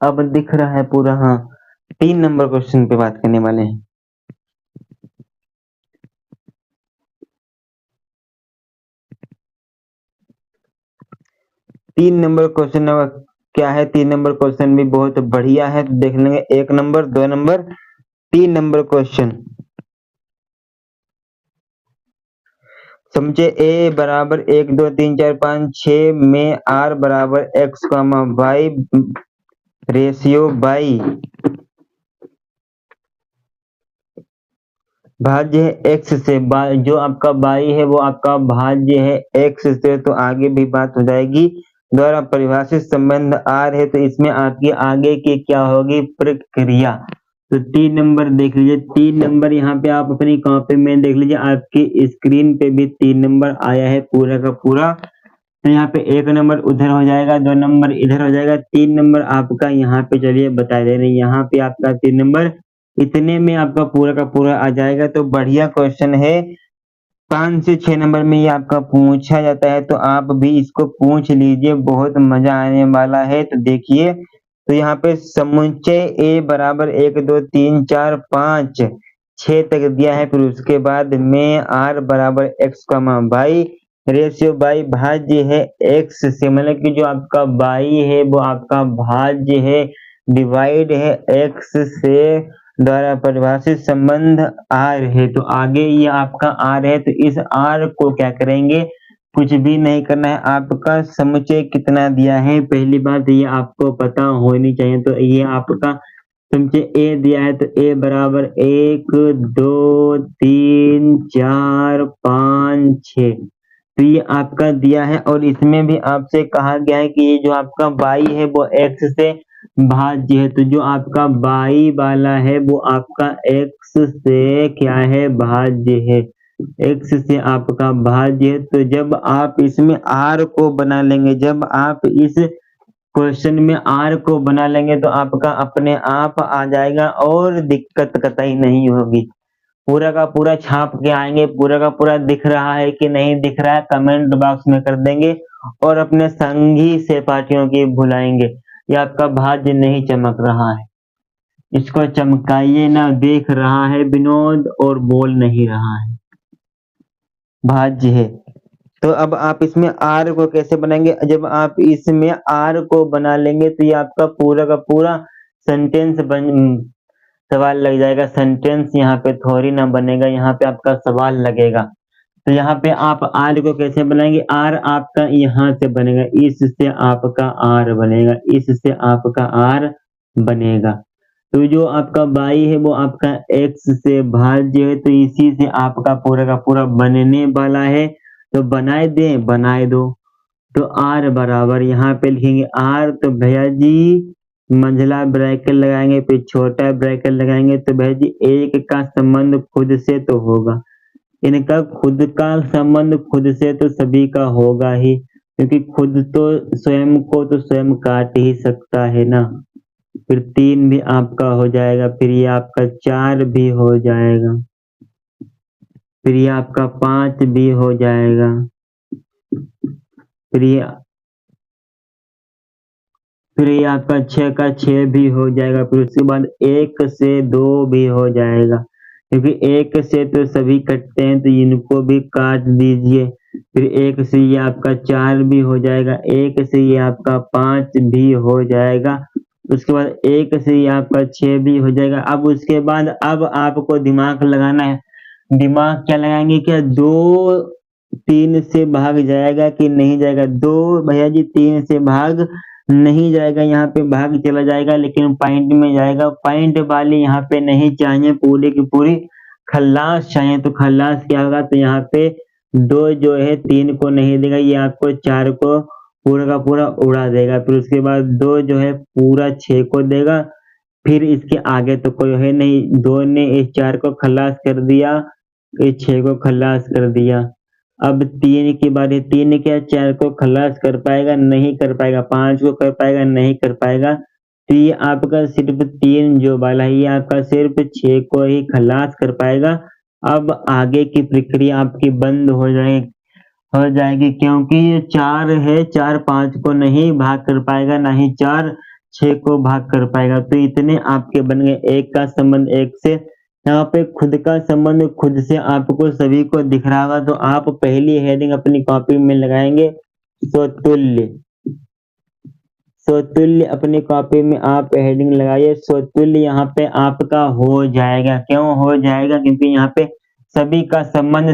अब दिख रहा है पूरा, हाँ। 3 नंबर क्वेश्चन पे बात करने वाले हैं। 3 नंबर क्वेश्चन क्या है? 3 नंबर क्वेश्चन भी बहुत बढ़िया है, तो देख लेंगे 1 नंबर, 2 नंबर, 3 नंबर क्वेश्चन। समझे? ए बराबर 1 2 3 4 5 6 में आर बराबर x comma y ratio by भाज्य है एक्स से। जो आपका बाई है वो आपका भाज्य है एक्स से, तो आगे भी बात हो जाएगी। द्वारा परिभाषित संबंध आर है, तो इसमें आपकी आगे की क्या होगी? प्रक्रिया। तो 3 नंबर देख लीजिए, 3 नंबर यहाँ पे आप अपनी कॉपी में देख लीजिए, आपकी स्क्रीन पे भी 3 नंबर आया है पूरा का पूरा। तो यहाँ पे 1 नंबर उधर हो जाएगा, 2 नंबर इधर हो जाएगा, 3 नंबर आपका यहाँ पे चलिए बता दे रहे हैं, यहाँ पे आपका 3 नंबर, इतने में आपका पूरा का पूरा आ जाएगा। तो बढ़िया क्वेश्चन है, 5 से 6 नंबर में ये आपका पूछा जाता है, तो आप भी इसको पूछ लीजिए, बहुत मजा आने वाला है। तो देखिए, तो यहाँ पे समुच्चय ए बराबर 1 2 3 4 5 6 तक दिया है, फिर उसके बाद में आर बराबर एक्स कमा वाई रेशियो बाई भाज्य है एक्स से, मतलब कि जो आपका बाई है वो आपका भाज्य है डिवाइड है एक्स से, द्वारा परिभाषित संबंध आर है। तो आगे ये आपका आर है, तो इस आर को क्या करेंगे? कुछ भी नहीं करना है, आपका समुच्चय कितना दिया है, पहली बात ये आपको पता होनी चाहिए। तो ये आपका समुच्चय ए दिया है, तो ए बराबर 1 2 3 4 5 6, तो ये आपका दिया है, और इसमें भी आपसे कहा गया है कि ये जो आपका बाई है वो एक्स से भाज्य है। तो जो आपका बाई वाला है वो आपका एक्स से क्या है? भाज्य है, एक्स से आपका भाज्य है। तो जब आप इसमें आर को बना लेंगे, जब आप इस क्वेश्चन में आर को बना लेंगे, तो आपका अपने आप आ जाएगा और दिक्कत कतई नहीं होगी। पूरा का पूरा छाप के आएंगे, पूरा का पूरा दिख रहा है कि नहीं दिख रहा है, कमेंट बॉक्स में कर देंगे, और अपने संगी सहपाठियों की भुलाएंगे। ये आपका भाग्य नहीं चमक रहा है, इसको चमकाइए ना, देख रहा है विनोद और बोल नहीं रहा है, भाज्य है। तो अब आप इसमें आर को कैसे बनाएंगे? जब आप इसमें आर को बना लेंगे, तो ये आपका पूरा का पूरा सेंटेंस सवाल लग जाएगा। सेंटेंस यहाँ पे थोड़ी ना बनेगा, यहाँ पे आपका सवाल लगेगा। तो यहाँ पे आप आर को कैसे बनाएंगे? आर आपका यहाँ से बनेगा, इससे आपका आर बनेगा, इससे आपका आर बनेगा। तो जो आपका बाई है वो आपका एक्स से भाज्य है, तो इसी से आपका पूरा का पूरा बनने वाला है। तो बनाए दें, बनाए दो। तो आर बराबर यहाँ पे लिखेंगे आर, तो भैया जी मंझला ब्रैकेट लगाएंगे, फिर छोटा ब्रैकेट लगाएंगे, तो भैया जी एक का संबंध खुद से तो होगा, इनका खुद का संबंध खुद से तो सभी का होगा ही, क्योंकि खुद तो स्वयं को तो स्वयं काट ही सकता है ना। फिर 3 भी आपका हो जाएगा, फिर ये आपका 4 भी हो जाएगा, फिर ये आपका 5 भी हो जाएगा, फिर ये आपका 6 का 6 भी हो जाएगा, फिर उसके बाद 1 से 2 भी हो जाएगा, क्योंकि 1 से तो सभी कटते हैं, तो इनको भी काट दीजिए। फिर 1 से ये आपका 4 भी हो जाएगा, 1 से ये आपका 5 भी हो जाएगा, उसके बाद 1 से ये आपका 6 भी हो जाएगा। अब उसके बाद अब आपको दिमाग लगाना है। दिमाग क्या लगाएंगे? क्या 2 3 से भाग जाएगा कि नहीं जाएगा? 2 भैया जी 3 से भाग नहीं जाएगा, यहाँ पे भाग चला जाएगा, लेकिन पॉइंट में जाएगा। पॉइंट वाली यहाँ पे नहीं चाहिए, पूरी की पूरी खल्लास चाहिए। तो खल्लास क्या होगा? तो यहाँ पे 2 जो है 3 को नहीं देगा, ये आपको 4 को पूरा का पूरा उड़ा देगा। फिर उसके बाद 2 जो है पूरा 6 को देगा, फिर इसके आगे तो कोई है नहीं, 2 ने इस 4 को खल्लास कर दिया, इस 6 को खल्लास कर दिया। अब 3 की बारी, 3 क्या 4 को खल्लास कर पाएगा? नहीं कर पाएगा। 5 को कर पाएगा? नहीं कर पाएगा। तो ये आपका सिर्फ 3 जो वाला है, ये आपका सिर्फ 6 को ही खल्लास कर पाएगा। अब आगे की प्रक्रिया आपकी बंद हो जाएगी, क्योंकि ये 4 है, 4 5 को नहीं भाग कर पाएगा, ना ही 4 6 को भाग कर पाएगा। तो इतने आपके बन गए। एक का संबंध एक से, यहाँ पे खुद का संबंध खुद से आपको सभी को दिख रहा होगा, तो आप पहली हेडिंग अपनी कॉपी में लगाएंगे, स्वतुल्य। स्वतुल्य अपनी कॉपी में आप हेडिंग लगाइए। स्वतुल्य यहाँ पे आपका हो जाएगा। क्यों हो जाएगा? क्योंकि यहाँ पे सभी का संबंध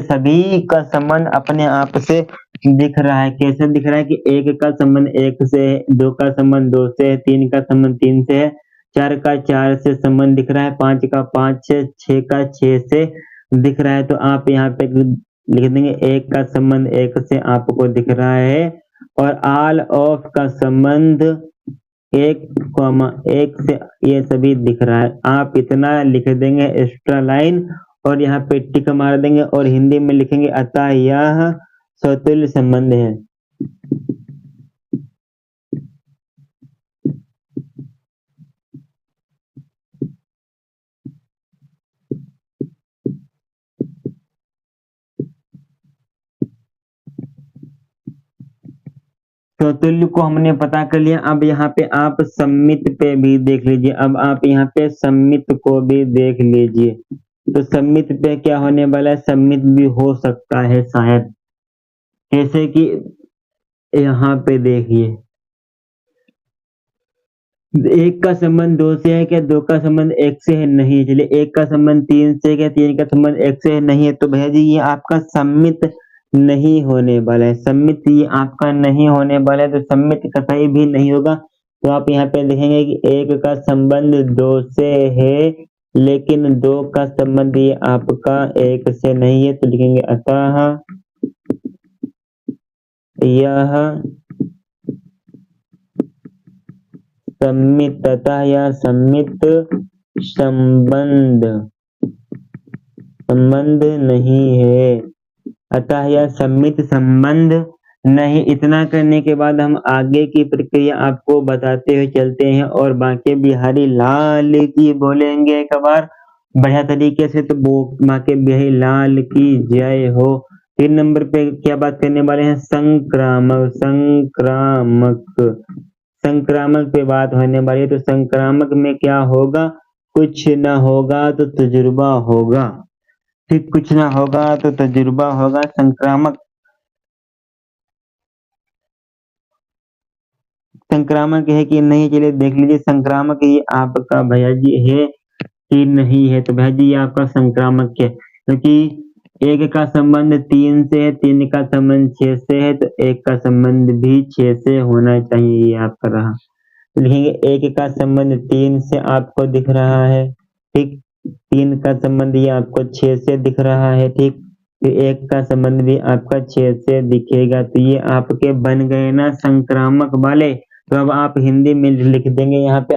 अपने आप से दिख रहा है। कैसे दिख रहा है कि एक का संबंध एक से है, दो का संबंध दो से है, तीन का संबंध तीन से है, चार का चार से संबंध दिख रहा है, पांच का पांच से, छह का छह से दिख रहा है। तो आप यहाँ पे लिख देंगे एक का संबंध एक से आपको दिख रहा है, और ऑल ऑफ का संबंध एक कॉमा एक से ये सभी दिख रहा है। आप इतना लिख देंगे एक्स्ट्रा लाइन और यहाँ पे टिक मार देंगे और हिंदी में लिखेंगे अतः यह स्वतुल्य संबंध है। स्वतुल्य को हमने पता कर लिया। अब यहाँ पे आप सम्मित पे भी देख लीजिए। अब आप यहाँ पे सम्मित को भी देख लीजिए। तो सम्मित पे क्या होने वाला है? सम्मित भी हो सकता है शायद। जैसे कि यहाँ पे देखिए, एक का संबंध दो से है क्या? दो का संबंध एक से है? नहीं। चलिए एक का संबंध तीन से है क्या? तीन का संबंध एक से है? नहीं है। तो भैया जी ये आपका सम्मित नहीं होने वाला है। सम्मित ये आपका नहीं होने वाला है, तो सम्मित कतई भी नहीं होगा। तो आप यहाँ पे देखेंगे कि एक का संबंध दो से है, लेकिन दो का संबंध ये आपका एक से नहीं है। तो लिखेंगे अतः यह सम्मित, अतः यह सम्मित संबंध नहीं है। अतः यह सम्मित संबंध नहीं। इतना करने के बाद हम आगे की प्रक्रिया आपको बताते हुए चलते हैं और बांके बिहारी लाल की बोलेंगे एक बार बढ़िया तरीके से। तो बांके बिहारी लाल की जय हो। 3 नंबर पे क्या बात करने वाले हैं? संक्रामक पे बात होने वाली है। तो संक्रामक में क्या होगा? कुछ ना होगा तो तजुर्बा होगा। ठीक, कुछ ना होगा तो तजुर्बा होगा। संक्रामक है कि नहीं? चलिए देख लीजिए। संक्रामक ये आपका भैया जी है कि नहीं है? तो भैया जी ये आपका संक्रामक है, क्योंकि एक का संबंध तीन से है, तीन का संबंध छह से है, तो एक का संबंध भी छह से होना चाहिए। ये आपका रहा। लिखेंगे एक का संबंध तीन से आपको दिख रहा है, ठीक। तीन का संबंध ये आपको छह से दिख रहा है, ठीक। तो एक का संबंध भी आपका छह से दिखेगा। तो ये आपके बन गए ना संक्रामक वाले। तो अब आप हिंदी में लिख देंगे यहाँ पे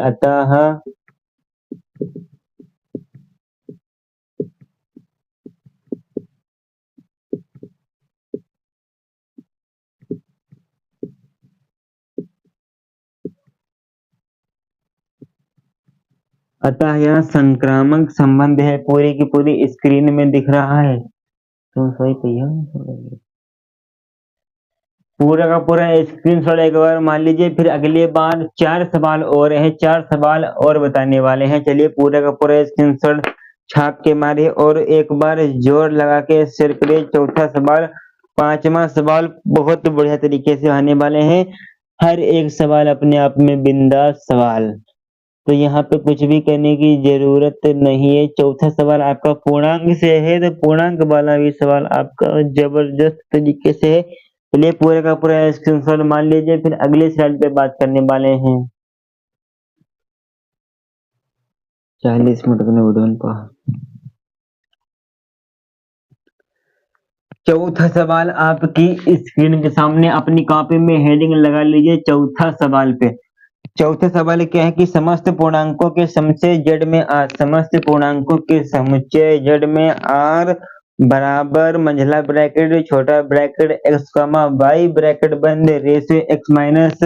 अतः यह संक्रामक संबंध है। पूरी की पूरी स्क्रीन में दिख रहा है। तो सही कहिए, पूरा का पूरा स्क्रीनशॉट एक बार मान लीजिए। फिर अगली बार 4 सवाल और हैं, 4 सवाल और बताने वाले हैं। चलिए पूरा का पूरा स्क्रीनशॉट छाप के मारिए और एक बार जोर लगा के शेयर करिए। चौथा सवाल, पांचवा सवाल बहुत बढ़िया तरीके से आने वाले हैं। हर एक सवाल अपने आप में बिंदास सवाल, तो यहाँ पे कुछ भी करने की जरूरत नहीं है। चौथा सवाल आपका पूर्णांक से है, तो पूर्णांक वाला भी सवाल आपका जबरदस्त तरीके से है। चलिए पूरे का पूरा स्क्रीनशॉट मान लीजिए। फिर अगले स्लाइड पे बात करने वाले हैं। 40 मिनट में उड़न पा। चौथा सवाल आपकी स्क्रीन के सामने, अपनी कॉपी में हेडिंग लगा लीजिए चौथा सवाल पे। चौथे सवाल क्या है कि समस्त पूर्णांकों के समुच्चय जेड में आर, समस्त पूर्णांकों के समुच्चय जेड में आर बराबर मंझला ब्रैकेट छोटा ब्रैकेट एक्स कमा वाई ब्रैकेट बंद रेशियो एक्स माइनस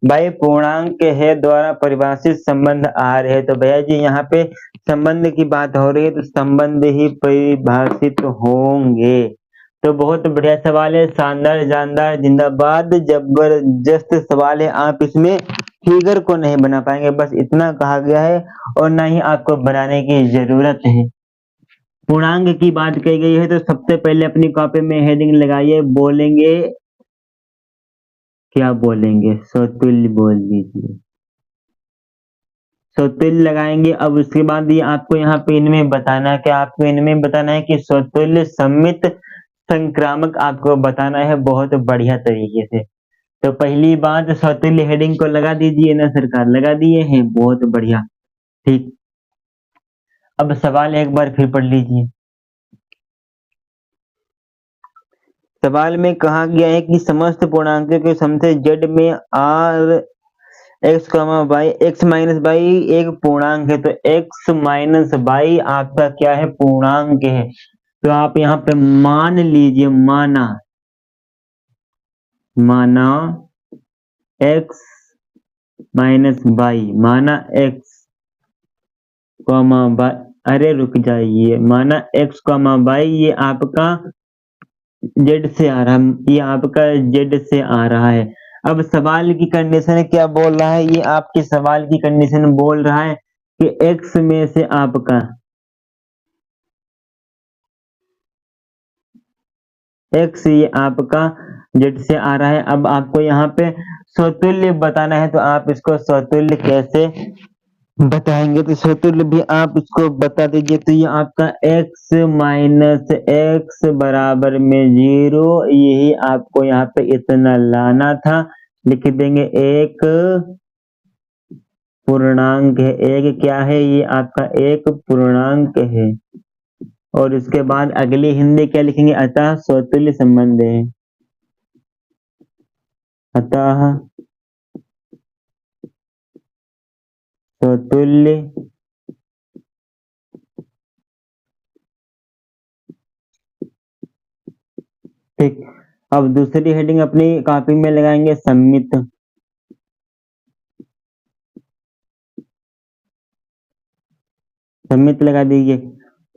वाई पूर्णांक है द्वारा परिभाषित संबंध आर है। तो भैया जी यहाँ पे संबंध की बात हो रही है, तो संबंध ही परिभाषित होंगे। तो बहुत बढ़िया सवाल है, शानदार जानदार जिंदाबाद जबरदस्त सवाल है। आप इसमें फिगर को नहीं बना पाएंगे, बस इतना कहा गया है, और ना ही आपको बनाने की जरूरत है। पूर्णांक की बात कही गई है, तो सबसे पहले अपनी कॉपी में हेडिंग लगाइए, बोलेंगे क्या बोलेंगे? स्वतुल्य बोल दीजिए। स्वतुल्य लगाएंगे। अब उसके बाद ये आपको यहाँ पे इनमें बताना है, क्या आपको इनमें बताना है कि स्वतुल्य सम्मित संक्रामक आपको बताना है बहुत बढ़िया तरीके से। तो पहली बात, स्वतुल्य हेडिंग को लगा दीजिए ना सरकार, लगा दिए हैं, बहुत बढ़िया। ठीक, अब सवाल एक बार फिर पढ़ लीजिए। सवाल में कहा गया है कि समस्त पूर्णांकों के सम से z में r x, y, x minus y एक पूर्णांक है, तो x माइनस वाई आपका क्या है? पूर्णांक है। तो आप यहाँ पे मान लीजिए, माना x माइनस वाई, माना x कॉमा वाई, अरे रुक जाइए, माना x कॉमा वाई ये आपका जेड से आ रहा है, ये आपका जेड से आ रहा है। अब सवाल की कंडीशन क्या बोल रहा है? ये आपकी सवाल की कंडीशन बोल रहा है कि x में से आपका x ये आपका जेड से आ रहा है। अब आपको यहाँ पे स्वतुल्य बताना है, तो आप इसको स्वतुल्य कैसे बताएंगे? तो स्वतुल्य भी आप इसको बता दीजिए। तो ये आपका x माइनस एक्स बराबर में 0, यही आपको यहाँ पे इतना लाना था। लिख देंगे एक पूर्णांक है, एक क्या है? ये आपका एक पूर्णांक है। और इसके बाद अगली हिंदी क्या लिखेंगे? अतः स्वतुल्य संबंध है, अतः स्वतुल्य ठीक। अब दूसरी हेडिंग अपनी कॉपी में लगाएंगे, सम्मित। सम्मित लगा दीजिए।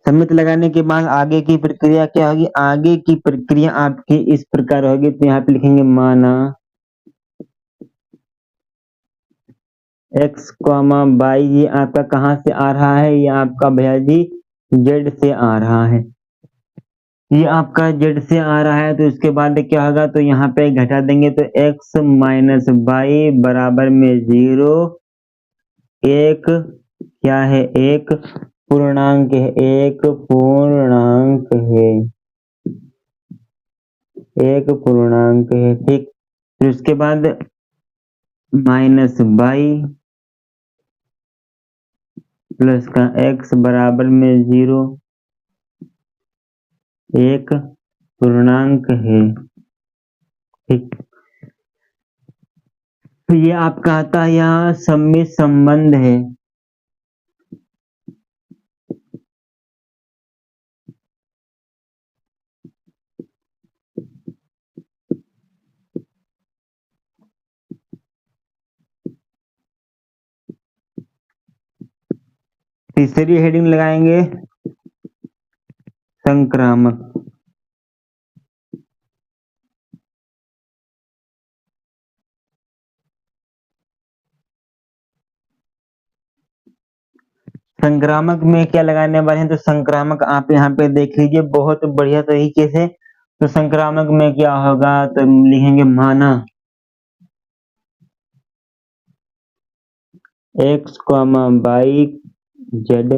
सम्मित लगाने के बाद आगे की प्रक्रिया क्या होगी? आगे की प्रक्रिया आपकी इस प्रकार होगी। तो यहाँ पे लिखेंगे माना x कॉमा वाई, ये आपका कहाँ से आ रहा है? ये आपका भैया जी z से आ रहा है। ये आपका z से आ रहा है, तो इसके बाद क्या होगा? तो यहाँ पे घटा देंगे, तो x माइनस वाई बराबर में 0, एक क्या है? एक पूर्णांक है, एक पूर्णांक है, एक पूर्णांक है। ठीक, फिर उसके बाद माइनस वाई प्लस का x बराबर में 0, एक पूर्णांक है। ठीक, तो ये आपका आता है यहाँ सम्मित संबंध है। तीसरी हेडिंग लगाएंगे संक्रामक। संक्रामक में क्या लगाने वाले हैं? तो संक्रामक आप यहाँ पे देख लीजिए बहुत बढ़िया तरीके से। तो संक्रामक में क्या होगा? तो लिखेंगे माना x कॉमा वाई जेड,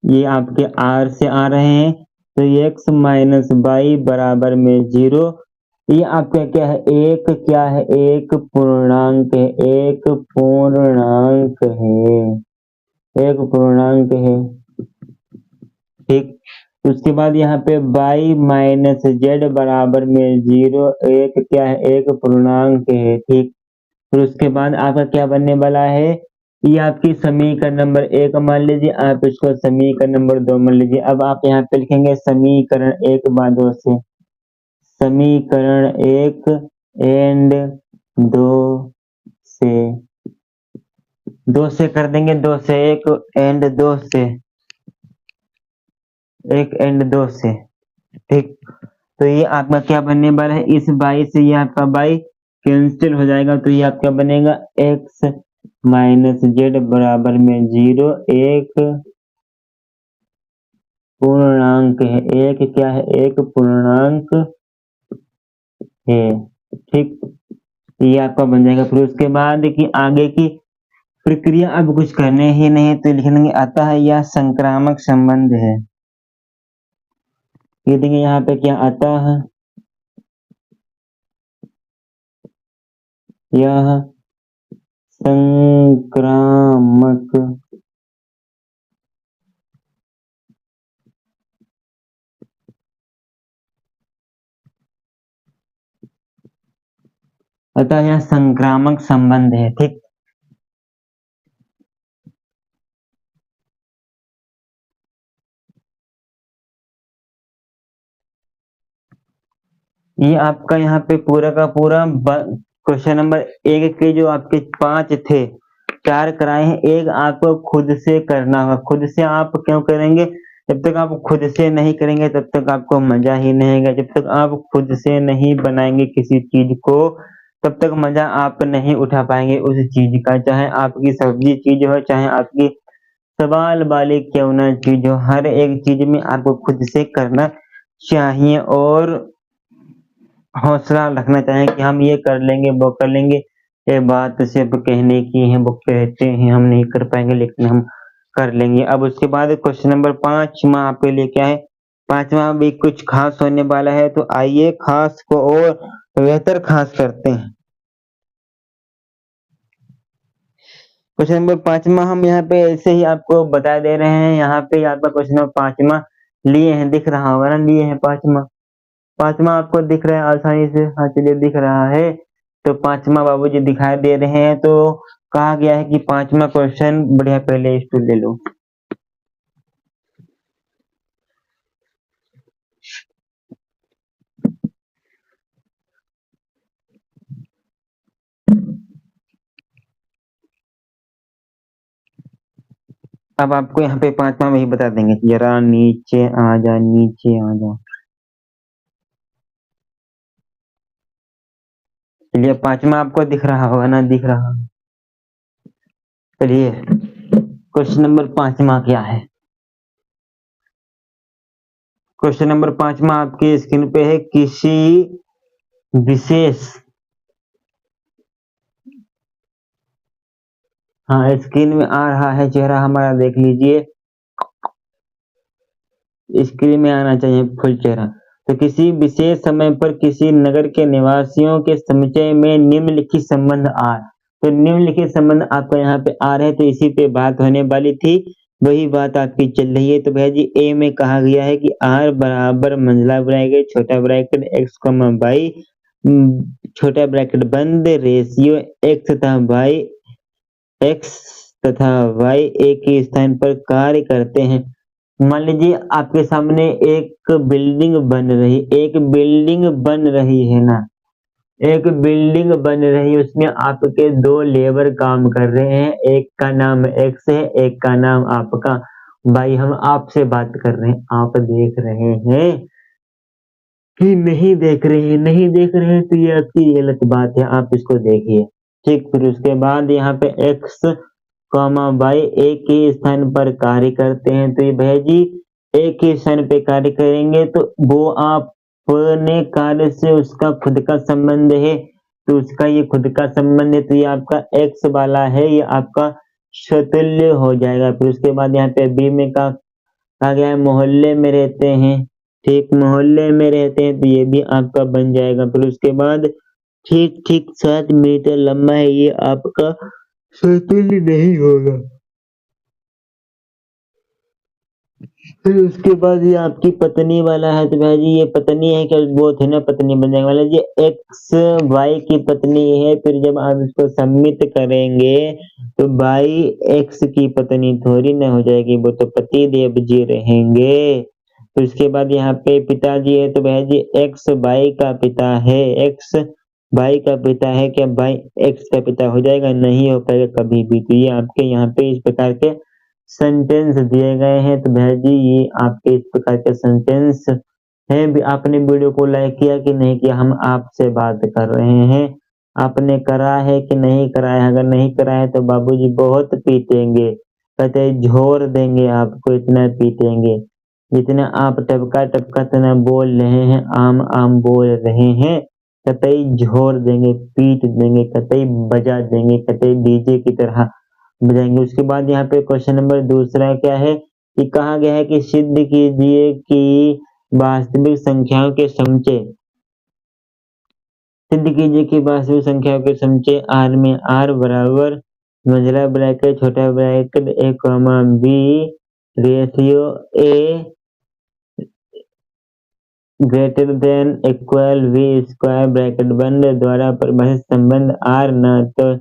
ये आपके r से आ रहे हैं, तो x माइनस वाई बराबर में 0, ये आपका क्या है? एक क्या है? एक पूर्णांक है, एक पूर्णांक है, एक पूर्णांक है। ठीक, उसके बाद यहाँ पे y माइनस जेड बराबर में 0, एक क्या है? एक पूर्णांक है। ठीक, फिर उसके बाद आपका क्या बनने वाला है? ये आपकी समीकरण नंबर 1 मान लीजिए, आप इसको समीकरण नंबर 2 मान लीजिए। अब आप यहाँ पे लिखेंगे समीकरण 1 बाय 2 से, समीकरण 1 एंड 2 से, 2 से कर देंगे, 2 से 1 एंड 2 से, 1 एंड 2 से। ठीक, तो ये आपका क्या बनने वाला है? इस बाई से ये आपका बाई कैंसिल हो जाएगा, तो ये आपका बनेगा x माइनस जेड बराबर में 0, एक पूर्णांक है, एक क्या है? एक पूर्णांक है। ठीक, ये आपका बन जाएगा। फिर उसके बाद कि आगे की प्रक्रिया अब कुछ करने ही नहीं, तो लिख लेंगे अतः यह संक्रामक संबंध है। ये देखिए यहाँ पे क्या अतः यह संक्रामक अतः यह संक्रामक संबंध है। ठीक, ये आपका यहाँ पे पूरा का पूरा क्वेश्चन नंबर 1 के जो आपके 5 थे, 4 कराए हैं, एक आपको खुद से करना होगा। खुद से आप क्यों करेंगे? जब तक आप खुद से नहीं करेंगे तब तक आपको मजा ही नहीं आएगा। जब तक आप खुद से नहीं बनाएंगे किसी चीज को तब तक मजा आप नहीं उठा पाएंगे उस चीज का। चाहे आपकी सब्जी चीज हो, चाहे आपकी सवाल वाली क्यों ना चीज हो, हर एक चीज में आपको खुद से करना चाहिए और हौसला रखना चाहिए कि हम ये कर लेंगे वो कर लेंगे। ये बात सिर्फ कहने की है, वो कहते हैं हम नहीं कर पाएंगे लेकिन हम कर लेंगे। अब उसके बाद क्वेश्चन नंबर 5 आपके लिए क्या है? 5वां भी कुछ खास होने वाला है, तो आइए खास को और बेहतर खास करते हैं। क्वेश्चन नंबर 5वां हम यहाँ पे ऐसे ही आपको बता दे रहे हैं। यहाँ पे आपका क्वेश्चन नंबर 5वां लिए हैं, दिख रहा होगा ना, लिए हैं 5वां आपको दिख रहा है आसानी से? हाँ चलिए दिख रहा है। तो 5वां बाबूजी दिखाई दे रहे हैं, तो कहा गया है कि 5वां क्वेश्चन बढ़िया, पहले स्टूल ले लो। अब आपको यहाँ पे 5वां में ही बता देंगे, जरा नीचे आ जा, नीचे आ जा। चलिए 5वां आपको दिख रहा होगा ना, दिख रहा। चलिए क्वेश्चन नंबर 5वां क्या है? क्वेश्चन नंबर 5वां आपकी स्क्रीन पे है, किसी विशेष, हाँ स्क्रीन में आ रहा है चेहरा हमारा, देख लीजिए स्क्रीन में आना चाहिए फुल चेहरा। तो किसी विशेष समय पर किसी नगर के निवासियों के समुच्चय में निम्नलिखित संबंध आर, तो निम्नलिखित संबंध आपको यहाँ पे आ रहे हैं, तो इसी पे बात होने वाली थी, वही बात आपकी चल रही है। तो भैया जी ए में कहा गया है कि आर बराबर मंझला ब्रैकेट छोटा ब्रैकेट एक्स कॉमा वाई छोटा ब्रैकेट बंद रेशियो एक्स तथा वाई, एक्स तथा वाई एक ही स्थान पर कार्य करते हैं। मान लीजिए आपके सामने एक बिल्डिंग बन रही, एक बिल्डिंग बन रही है ना, एक बिल्डिंग बन रही है, उसमें आपके 2 लेबर काम कर रहे हैं, एक का नाम एक्स है, एक का नाम आपका भाई। हम आपसे बात कर रहे हैं, आप देख रहे हैं कि नहीं देख रहे हैं? नहीं देख रहे हैं तो ये आपकी गलत बात है, आप इसको देखिए। ठीक, फिर उसके बाद यहाँ पे एक्स कॉमा वाई एक ही स्थान पर कार्य करते हैं, तो ये भैया जी एक ही स्थान पे कार्य करेंगे तो वो अपने कार्य से उसका खुद का संबंध है, तो उसका ये खुद का संबंध है, तो ये आपका एक्स वाला है, ये आपका स्वतुल्य हो जाएगा। फिर उसके बाद यहाँ पे बी में कहा गया है मोहल्ले में रहते हैं, ठीक मोहल्ले में रहते हैं, तो ये भी आपका बन जाएगा। फिर उसके बाद ठीक ठीक 7 मीटर लंबा है, ये आपका स्वतुल्य नहीं होगा। फिर उसके बाद ये आपकी पत्नी वाला है, तो भाई जी ये पत्नी है क्या? वो थे ना पत्नी बन जाएगा वाला जी, एक्स वाई की पत्नी है। फिर जब आप इसको सम्मित करेंगे तो वाई एक्स की पत्नी थोड़ी ना हो जाएगी, वो तो पति देव जी रहेंगे। फिर उसके बाद यहाँ पे पिताजी है, तो भाई जी एक्स वाई का पिता है, एक्स वाई का पिता है, क्या वाई एक्स का पिता हो जाएगा? नहीं हो पाएगा कभी भी। तो ये आपके यहाँ पे इस प्रकार के सेंटेंस दिए गए हैं। तो भैया जी ये आपके इस प्रकार के सेंटेंस है। भी आपने वीडियो को लाइक किया कि नहीं किया? हम आपसे बात कर रहे हैं, आपने करा है कि नहीं करा है? अगर नहीं करा है तो बाबूजी बहुत पीटेंगे, कहते झोर देंगे आपको, इतना पीटेंगे जितना आप टपका टपका तना बोल रहे हैं, आम आम बोल रहे हैं। कतई झोर देंगे, पीट देंगे, कतई बजा देंगे, कतई डीजे की तरह बजाएंगे। उसके बाद यहाँ पे क्वेश्चन नंबर दूसरा क्या है कि कहा गया है कि सिद्ध कीजिए कि वास्तविक संख्याओं के समचे, सिद्ध कीजिए कि वास्तविक संख्याओं के समचे आर में आर बराबर मंझला ब्रैकेट छोटा bracket a comma b ratio a greater than equal b square bracket बंद द्वारा परिभाषित संबंध आर न तो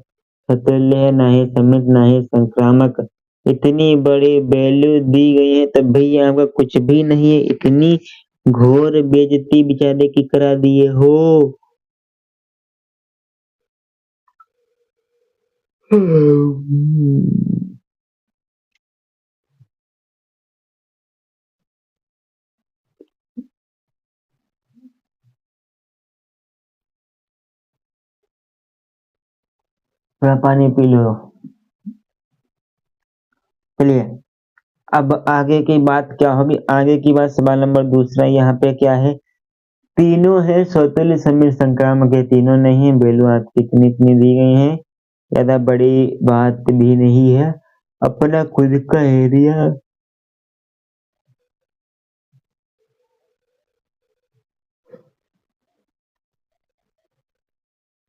सतुल्य है, ना ही समित, ना ही संक्रामक। इतनी बड़ी वैल्यू दी गई है तब भैया आपका कुछ भी नहीं है, इतनी घोर बेइज्जती बेचारे की करा दिए हो। थोड़ा पानी पी लो। चलिए अब आगे की बात क्या होगी, आगे की बात सवाल नंबर दूसरा यहाँ पे क्या है, तीनों है स्वतुल्य समित संक्रामक है, तीनों नहीं है, वैल्यू आपकी इतनी इतनी दी गई है, ज्यादा बड़ी बात भी नहीं है, अपना खुद का एरिया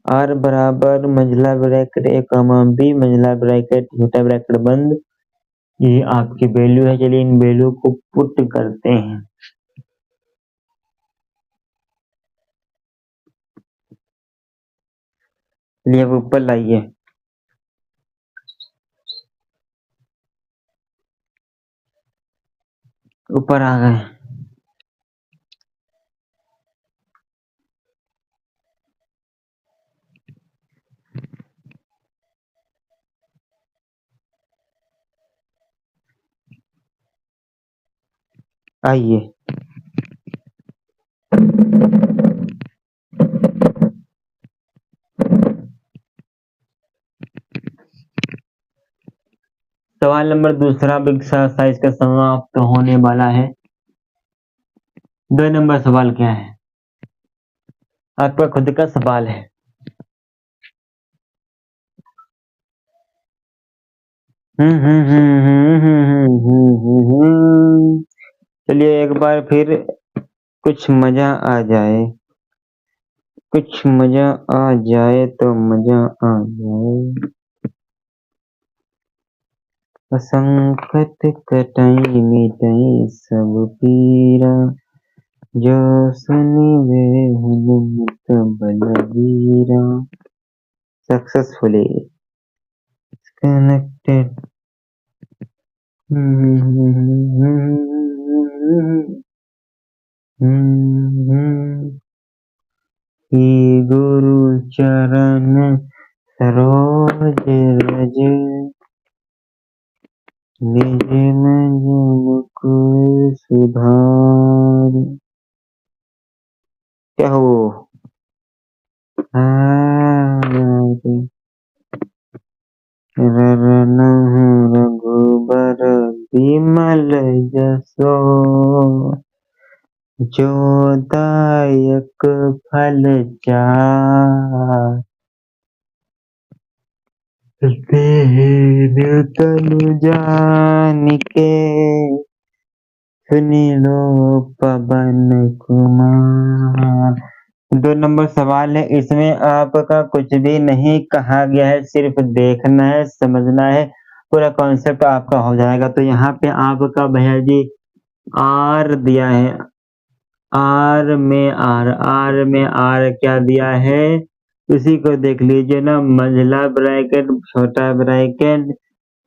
आर बराबर मंझला ब्रैकेट ए कॉमा बी मंझला ब्रैकेट छोटा ब्रैकेट बंद, ये आपकी वैल्यू है। चलिए इन वैल्यू को पुट करते हैं। चलिए अब ऊपर लाइए, ऊपर आ गए। आइए सवाल नंबर दूसरा बिग साइज का समाप्त होने वाला है। 2 नंबर सवाल क्या है, आपका खुद का सवाल है। चलिए एक बार फिर कुछ मजा आ जाए, कुछ मजा आ जाए तो मजा आ जाए। असंख्य कटाई मिटाई सब पीरा, जो सुनी वे हनुमत बलबीरा। Successfully connected. गुरु चरण सरोज रज, निज मन मुकुर सुधार। क्या हो रघुबर विमल जसो, जो दायक फल चार। तनु जानिके सुनि लो पवन कुमार। 2 नंबर सवाल है, इसमें आपका कुछ भी नहीं कहा गया है, सिर्फ देखना है, समझना है, पूरा कॉन्सेप्ट आपका हो जाएगा। तो यहाँ पे आपका भैया जी आर दिया है, आर में आर क्या दिया है उसी को देख लीजिए ना, मंझला ब्रैकेट छोटा ब्रैकेट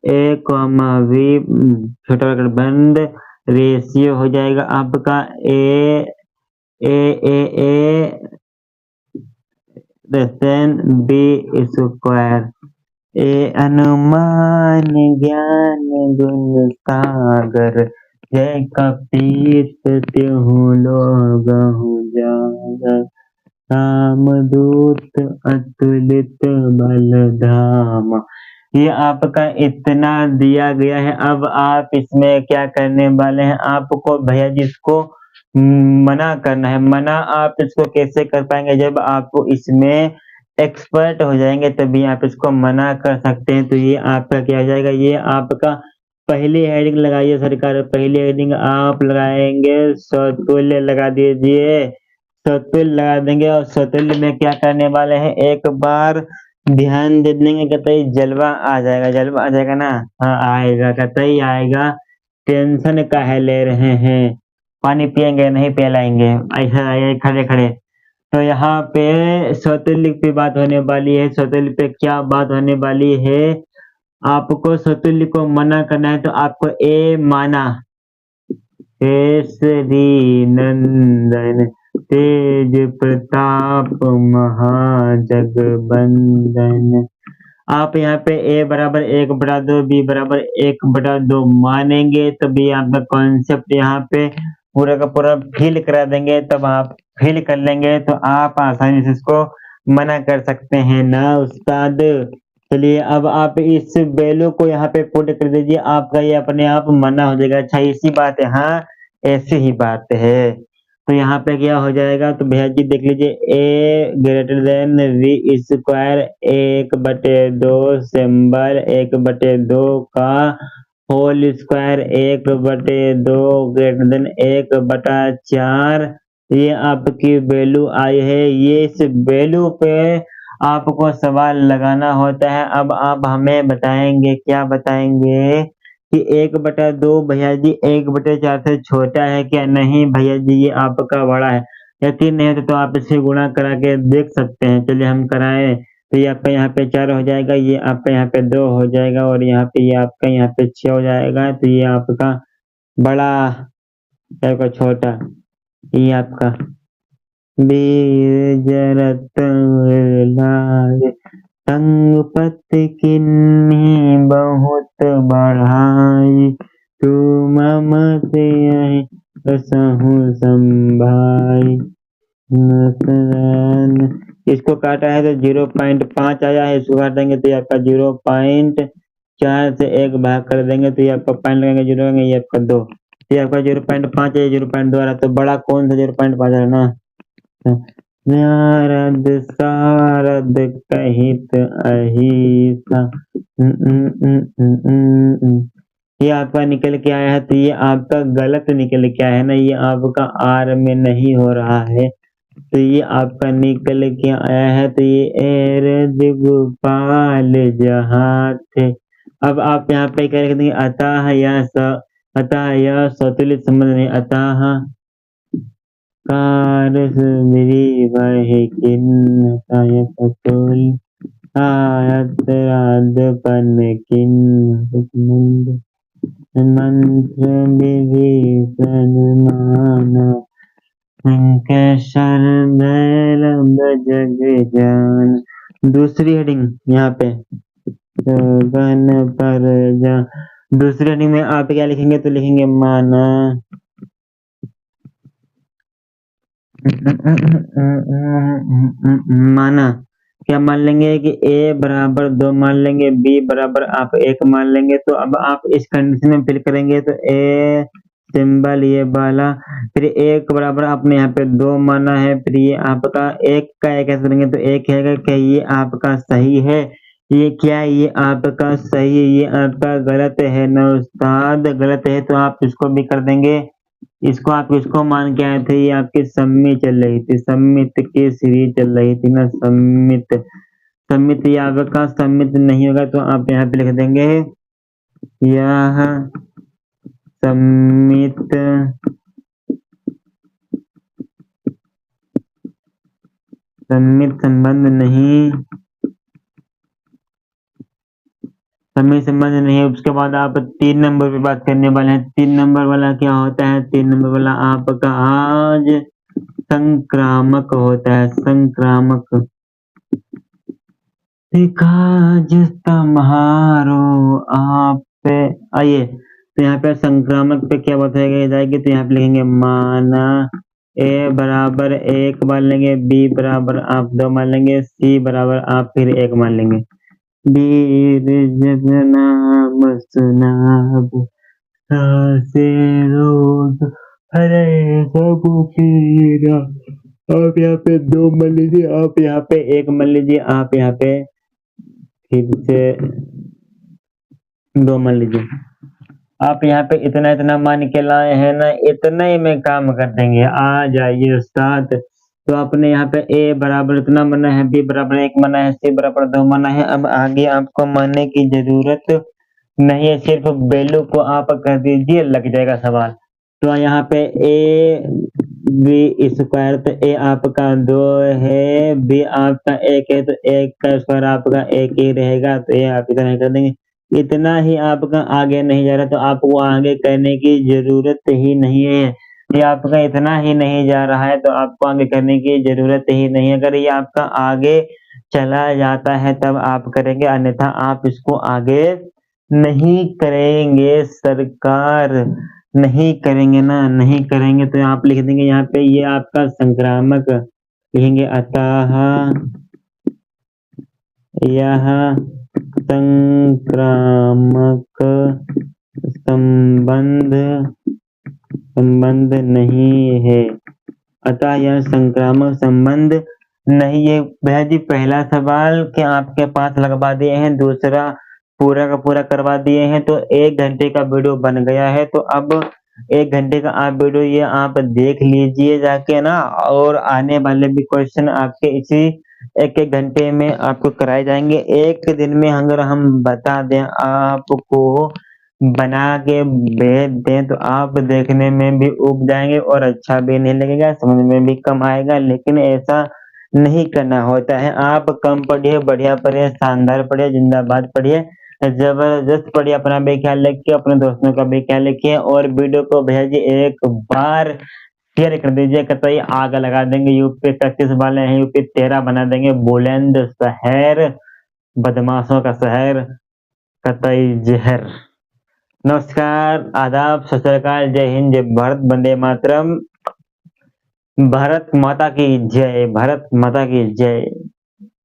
ए कॉमा वी छोटा ब्रैकेट बंद, रेशियो हो जाएगा आपका ए ए ए ए दर्शन बी स्क्वायर। ए अनुमान ज्ञान गुण सागर, जय कपीत त्यों लोग जागर, रामदूत अतुलित बल धामा। ये आपका इतना दिया गया है। अब आप इसमें क्या करने वाले हैं, आपको भैया जिसको मना करना है। मना आप इसको कैसे कर पाएँगे, जब आप इसमें एक्सपर्ट हो जाएँगे तभी आप इसको मना कर सकते हैं। तो ये आपका क्या हो जाएगा, ये आपका पहली हेडिंग लगाइए सरकार, पहली हेडिंग आप लगाएँगे स्वतुल्य लगा दीजिए। स्वतुल्य लगा देंगे और स्वतुल्य में क्या करने वाले हैं, एक बार ध्यान दे देंगे, कतई जलवा आ जाएगा, जलवा आ जाएगा ना? हाँ, आएगा, कतई आएगा। टेंशन काहे ले रहे हैं? पानी पिएँगे, नहीं पिलाएँगे, ऐसा आए खड़े-खड़े। तो यहाँ पे स्वतुल्य पे बात होने वाली है। स्वतुल्य पे क्या बात होने वाली है? आपको स्वतुल्य को मना करना है तो आपको ए माना, केसरी नंदन तेज प्रताप महाजगबंदन। आप यहाँ पे a बराबर 1/2 b बराबर 1/2 मानेंगे तभी आपका कॉन्सेप्ट यहाँ पे पूरा का पूरा फिल करा देंगे, तब आप फिल कर लेंगे तो आप आसानी से इसको मना कर सकते हैं ना उस्ताद। चलिए अब आप इस वैल्यू को यहाँ पे पुट कर दीजिए, आपका ये अपने आप मना हो जाएगा। अच्छा ऐसी बात है? हाँ, ऐसी ही बात है। तो यहाँ पे क्या हो जाएगा, तो भैया जी देख लीजिए, a greater than v square 1/2 symbol 1/2 का होल स्क्वायर 1/2 ग्रेटर देन 1/4। ये आपकी वैल्यू आई है। ये इस वैल्यू पे आपको सवाल लगाना होता है। अब आप हमें बताएंगे, क्या बताएंगे कि 1/2 भैया जी 1/4 से छोटा है क्या? नहीं भैया जी, ये आपका बड़ा है। यकीन नहीं होता तो आप इसे गुणा करा के देख सकते हैं। चलिए हम कराएं। तो ये आपका यहाँ पे 4 हो जाएगा, ये आपका यहाँ पे 2 हो जाएगा और यहाँ पे ये आपका यहाँ पे 6 हो जाएगा। तो ये आपका बड़ा, क्या आपका छोटा, ये आपका बीज लागे संग पत किन्हीं बहुत बढ़ाई, तू ममत यही कसहु संभाई। इसको काटा है तो 0.5 आया है, इसको काट देंगे तो ये आपका 0.4 से 1 भाग कर देंगे तो ये आपका पॉइंट लगेगा 0 लगेंगे, ये आपका 2। ये आपका 0.5 है, 0.2 आ रहा, तो बड़ा कौन सा 0.5 है ना? नारद सारद कहित अहिसा। ये आपका निकल के आया है, तो ये आपका गलत निकल के आया है ना, ये आपका आर में नहीं हो रहा है, तो ये आपका निकल के आया है। तो ये एरद गोपाल जहाँ थे। अब आप यहाँ पे क्या लिख देंगे, अतः यह स्वतुल्य संबंध नहीं, अतः कारस वह किन्नताय सतुल आयत राधपन किन्न मंत्र विभीषण माना जग जान। दूसरी हेडिंग यहाँ पे गगन पर जा। दूसरी हेडिंग में आप क्या लिखेंगे, तो लिखेंगे माना माना क्या मान लेंगे कि a बराबर 2 मान लेंगे, b बराबर आप 1 मान लेंगे। तो अब आप इस कंडीशन में फिल करेंगे तो a सिंबल ये वाला, फिर 1 बराबर आपने यहाँ पे 2 माना है, फिर ये आपका 1 का 1 ऐसे करेंगे तो 1 है, क्या ये आपका सही है? ये क्या, ये आपका सही है, ये आपका गलत है ना उस्ताद? गलत है तो आप इसको भी कर देंगे। इसको आप किसको मान के आए थे, ये आपकी सम्मित चल रही थी, सम्मित की सीरीज चल रही थी ना, सम्मित। सम्मित ये आपका सम्मित नहीं होगा तो आप यहाँ पे लिख देंगे यह सम्मित संबंध नहीं, सम्मित संबंध नहीं है। उसके बाद आप 3 नंबर पे बात करने वाले हैं। 3 नंबर वाला क्या होता है? 3 नंबर वाला आपका आज संक्रामक होता है, संक्रामक। काज तुम्हारो आप पे आइए, तो यहाँ पे संक्रामक पे क्या बताया जाएगी, तो यहाँ पे लिखेंगे माना a बराबर 1 मान लेंगे, b बराबर आप 2 मान लेंगे, c बराबर आप फिर 1 मान लेंगे। वीर जब नाम सुनाब से रोज अरे सब फिर आप यहाँ पे 2 मान लीजिए, आप यहाँ पे 1 मान लीजिए, आप यहाँ पे फिर से 2 मान लीजिए। आप यहाँ पे इतना इतना मान के लाए हैं ना, इतना ही में काम कर देंगे। आ जाइए उस्ताद। तो आपने यहाँ पे ए बराबर इतना माना है, बी बराबर 1 माना है, सी बराबर 2 माना है। अब आगे आपको मानने की जरूरत नहीं है, सिर्फ वैल्यू को आप कर दीजिए, लग जाएगा सवाल। तो यहाँ पे ए बी स्क्वायर, तो ए आपका 2 है, बी आपका 1 है, तो 1 का स्क्वायर आपका 1 ही रहेगा, तो ये आप इतना ही कर देंगे। इतना ही आपका आगे नहीं जा रहा, तो आपको आगे करने की जरूरत ही नहीं है। ये आपका इतना ही नहीं जा रहा है, तो आपको आगे करने की जरूरत ही नहीं है। अगर ये आपका आगे चला जाता है तब आप करेंगे, अन्यथा आप इसको आगे नहीं करेंगे सरकार, नहीं करेंगे ना, नहीं करेंगे। तो आप लिख देंगे यहाँ पे, ये आपका संक्रामक लिखेंगे, अतः यह संक्रामक संबंध संबंध नहीं है, अतः यह संक्रामक संबंध नहीं है। भैया जी पहला सवाल के आपके पास लगवा दिए हैं, दूसरा पूरा का पूरा करवा दिए हैं, तो 1 घंटे का वीडियो बन गया है। तो अब 1 घंटे का आप वीडियो ये आप देख लीजिए जाके ना, और आने वाले भी क्वेश्चन आपके इसी 1-1 घंटे में आपको कराए जाएंगे। एक दिन में अगर हम बता दें आपको, बना के भेज दें, तो आप देखने में भी ऊब जाएंगे और अच्छा भी नहीं लगेगा, समझ में भी कम आएगा। लेकिन ऐसा नहीं करना होता है। आप कम पढ़िए, बढ़िया पढ़िए, शानदार पढ़िए, जिंदाबाद पढ़िए, जबरदस्त पढ़िए, अपना भी ख्याल रखिए, अपने दोस्तों का भी ख्याल रखिए, और वीडियो को भैया जी एक बार शेयर कर दीजिए, कतई आग लगा देंगे। यूपी 31 वाले हैं, यूपी 13 बना देंगे, बुलंद शहर, बदमाशों का शहर, कतई जहर। नमस्कार, आदाब, सत श्री अकाल, जय हिंद, जय भारत, वंदे मातरम। भारत माता की जय, भारत माता की जय।